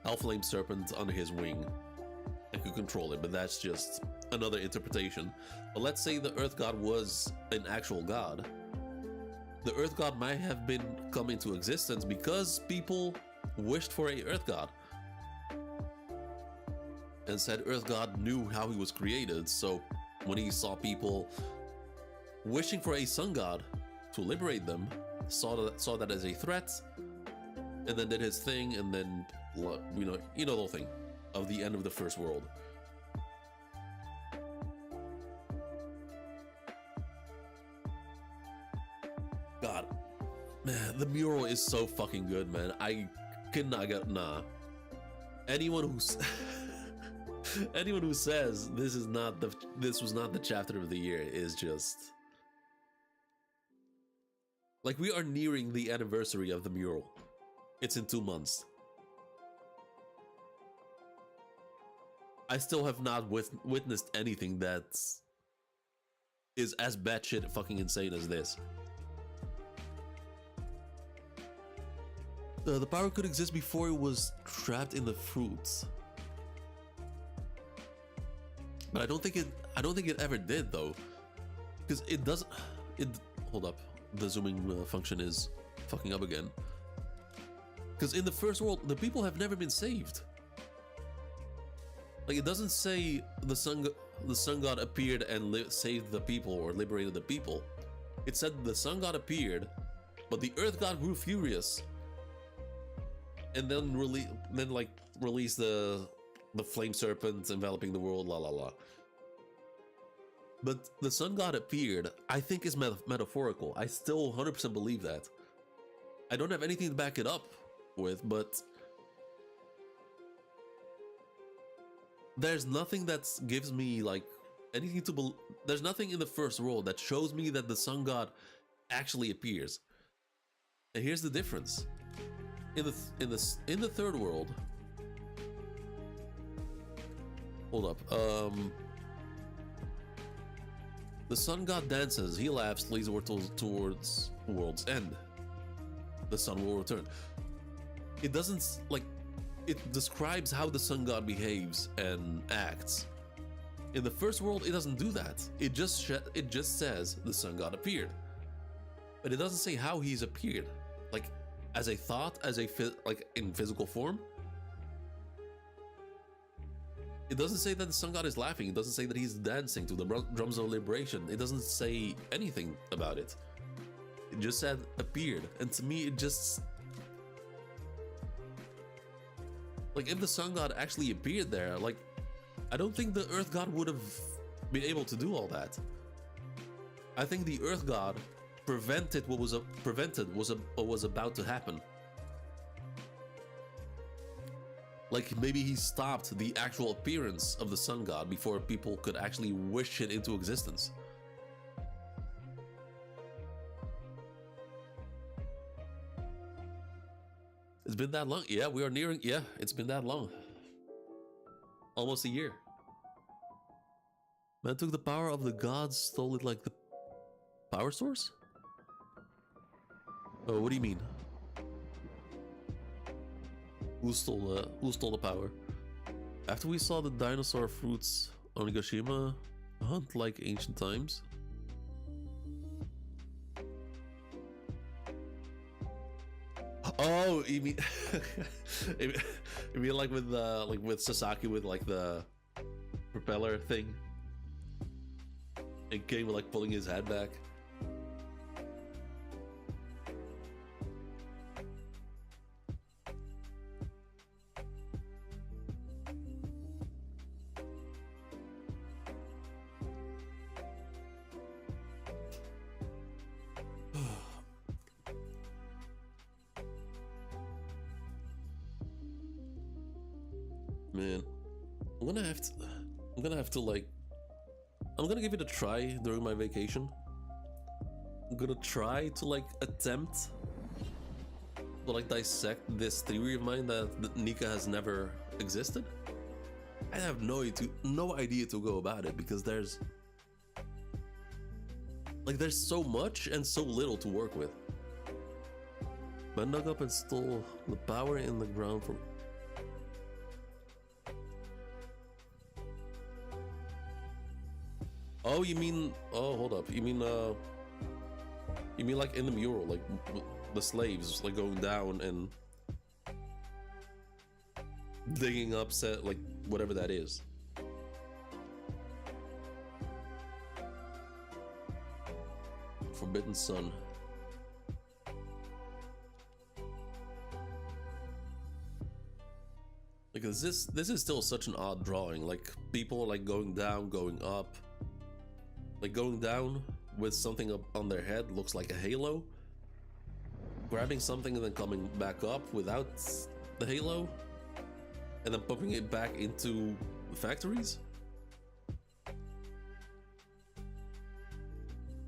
Hellflame Serpent under his wing and could control it, but that's just another interpretation. But let's say the Earth God was an actual god. The Earth God might have been come into existence because people wished for a Earth God. And said Earth God knew how he was created, so when he saw people wishing for a Sun God to liberate them, saw that as a threat, and then did his thing, and then, you know the whole thing of the end of the first world. God, man, the mural is so fucking good, man. I cannot get anyone who's anyone who says this was not the chapter of the year is just like, we are nearing the anniversary of the mural. It's in 2 months. I still have not witnessed anything that is as batshit fucking insane as this. The power could exist before it was trapped in the fruits. But I don't think it ever did, though, because it doesn't. Hold up, the zooming function is fucking up again. Because in the first world, the people have never been saved. Like, it doesn't say the sun god appeared and saved the people or liberated the people. It said the sun god appeared, but the Earth God grew furious, and then released the flame serpent enveloping the world, la la la. But the sun god appeared, I think, is metaphorical. I still 100% believe that. I don't have anything to back it up with, but there's nothing that gives me like anything to believe. There's nothing in the first world that shows me that the sun god actually appears. And here's the difference. In the third world, hold up. The sun god dances, he laughs, leads towards world's end. The sun will return. It doesn't, like, it describes how the sun god behaves and acts. In the first world, it doesn't do that. It just says the sun god appeared, but it doesn't say how he's appeared, like as a thought, like in physical form. It doesn't say that the sun god is laughing. It doesn't say that he's dancing to the drums of liberation. It doesn't say anything about it. It just said appeared, and to me, it just, like, if the sun god actually appeared there, like, I don't think the earth god would have been able to do all that. I think the earth god prevented what was about to happen. Like, maybe he stopped the actual appearance of the sun god before people could actually wish it into existence. It's been that long. Yeah, we are nearing. Yeah, it's been that long. Almost a year. Man took the power of the gods, stole it like the power source? Oh, what do you mean? Who stole the power? After we saw the dinosaur fruits on Hiroshima, hunt like ancient times. Oh, you mean you mean like with Sasaki with like the propeller thing? And King like pulling his head back. Man, I'm gonna have to like, I'm gonna give it a try during my vacation. I'm gonna try to like attempt to like dissect this theory of mine that Nika has never existed. I have no idea to go about it because there's so much and so little to work with. Bend up and install the power in the ground for. Oh, you mean? Oh, hold up. You mean like in the mural, like the slaves like going down and digging up set like whatever that is. Forbidden Sun. Because this is still such an odd drawing. Like people are like going down, going up. Like going down with something up on their head looks like a halo. Grabbing something and then coming back up without the halo. And then pumping it back into the factories.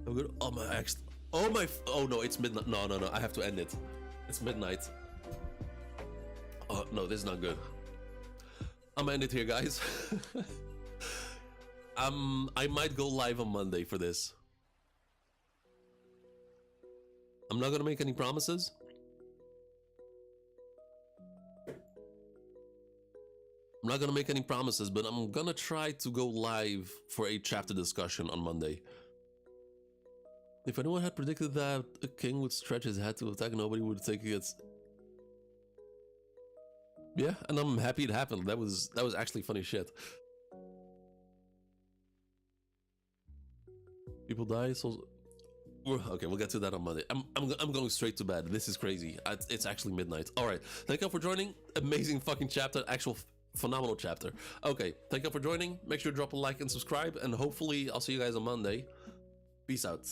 I'm good. Oh my ex. Oh my. Oh no, it's midnight. No, I have to end it. It's midnight. Oh no, this is not good. I'm gonna end it here, guys. I might go live on Monday for this. I'm not gonna make any promises. I'm not gonna make any promises, but I'm gonna try to go live for a chapter discussion on Monday. If anyone had predicted that a king would stretch his head to attack, nobody would think it's. Yeah, and I'm happy it happened. That was actually funny shit. People die, so okay, we'll get to that on Monday. I'm going straight to bed. This is crazy. It's actually midnight. All right, thank you for joining. Amazing fucking chapter, actual phenomenal chapter. Okay, thank you for joining. Make sure to drop a like and subscribe, and hopefully I'll see you guys on Monday. Peace out.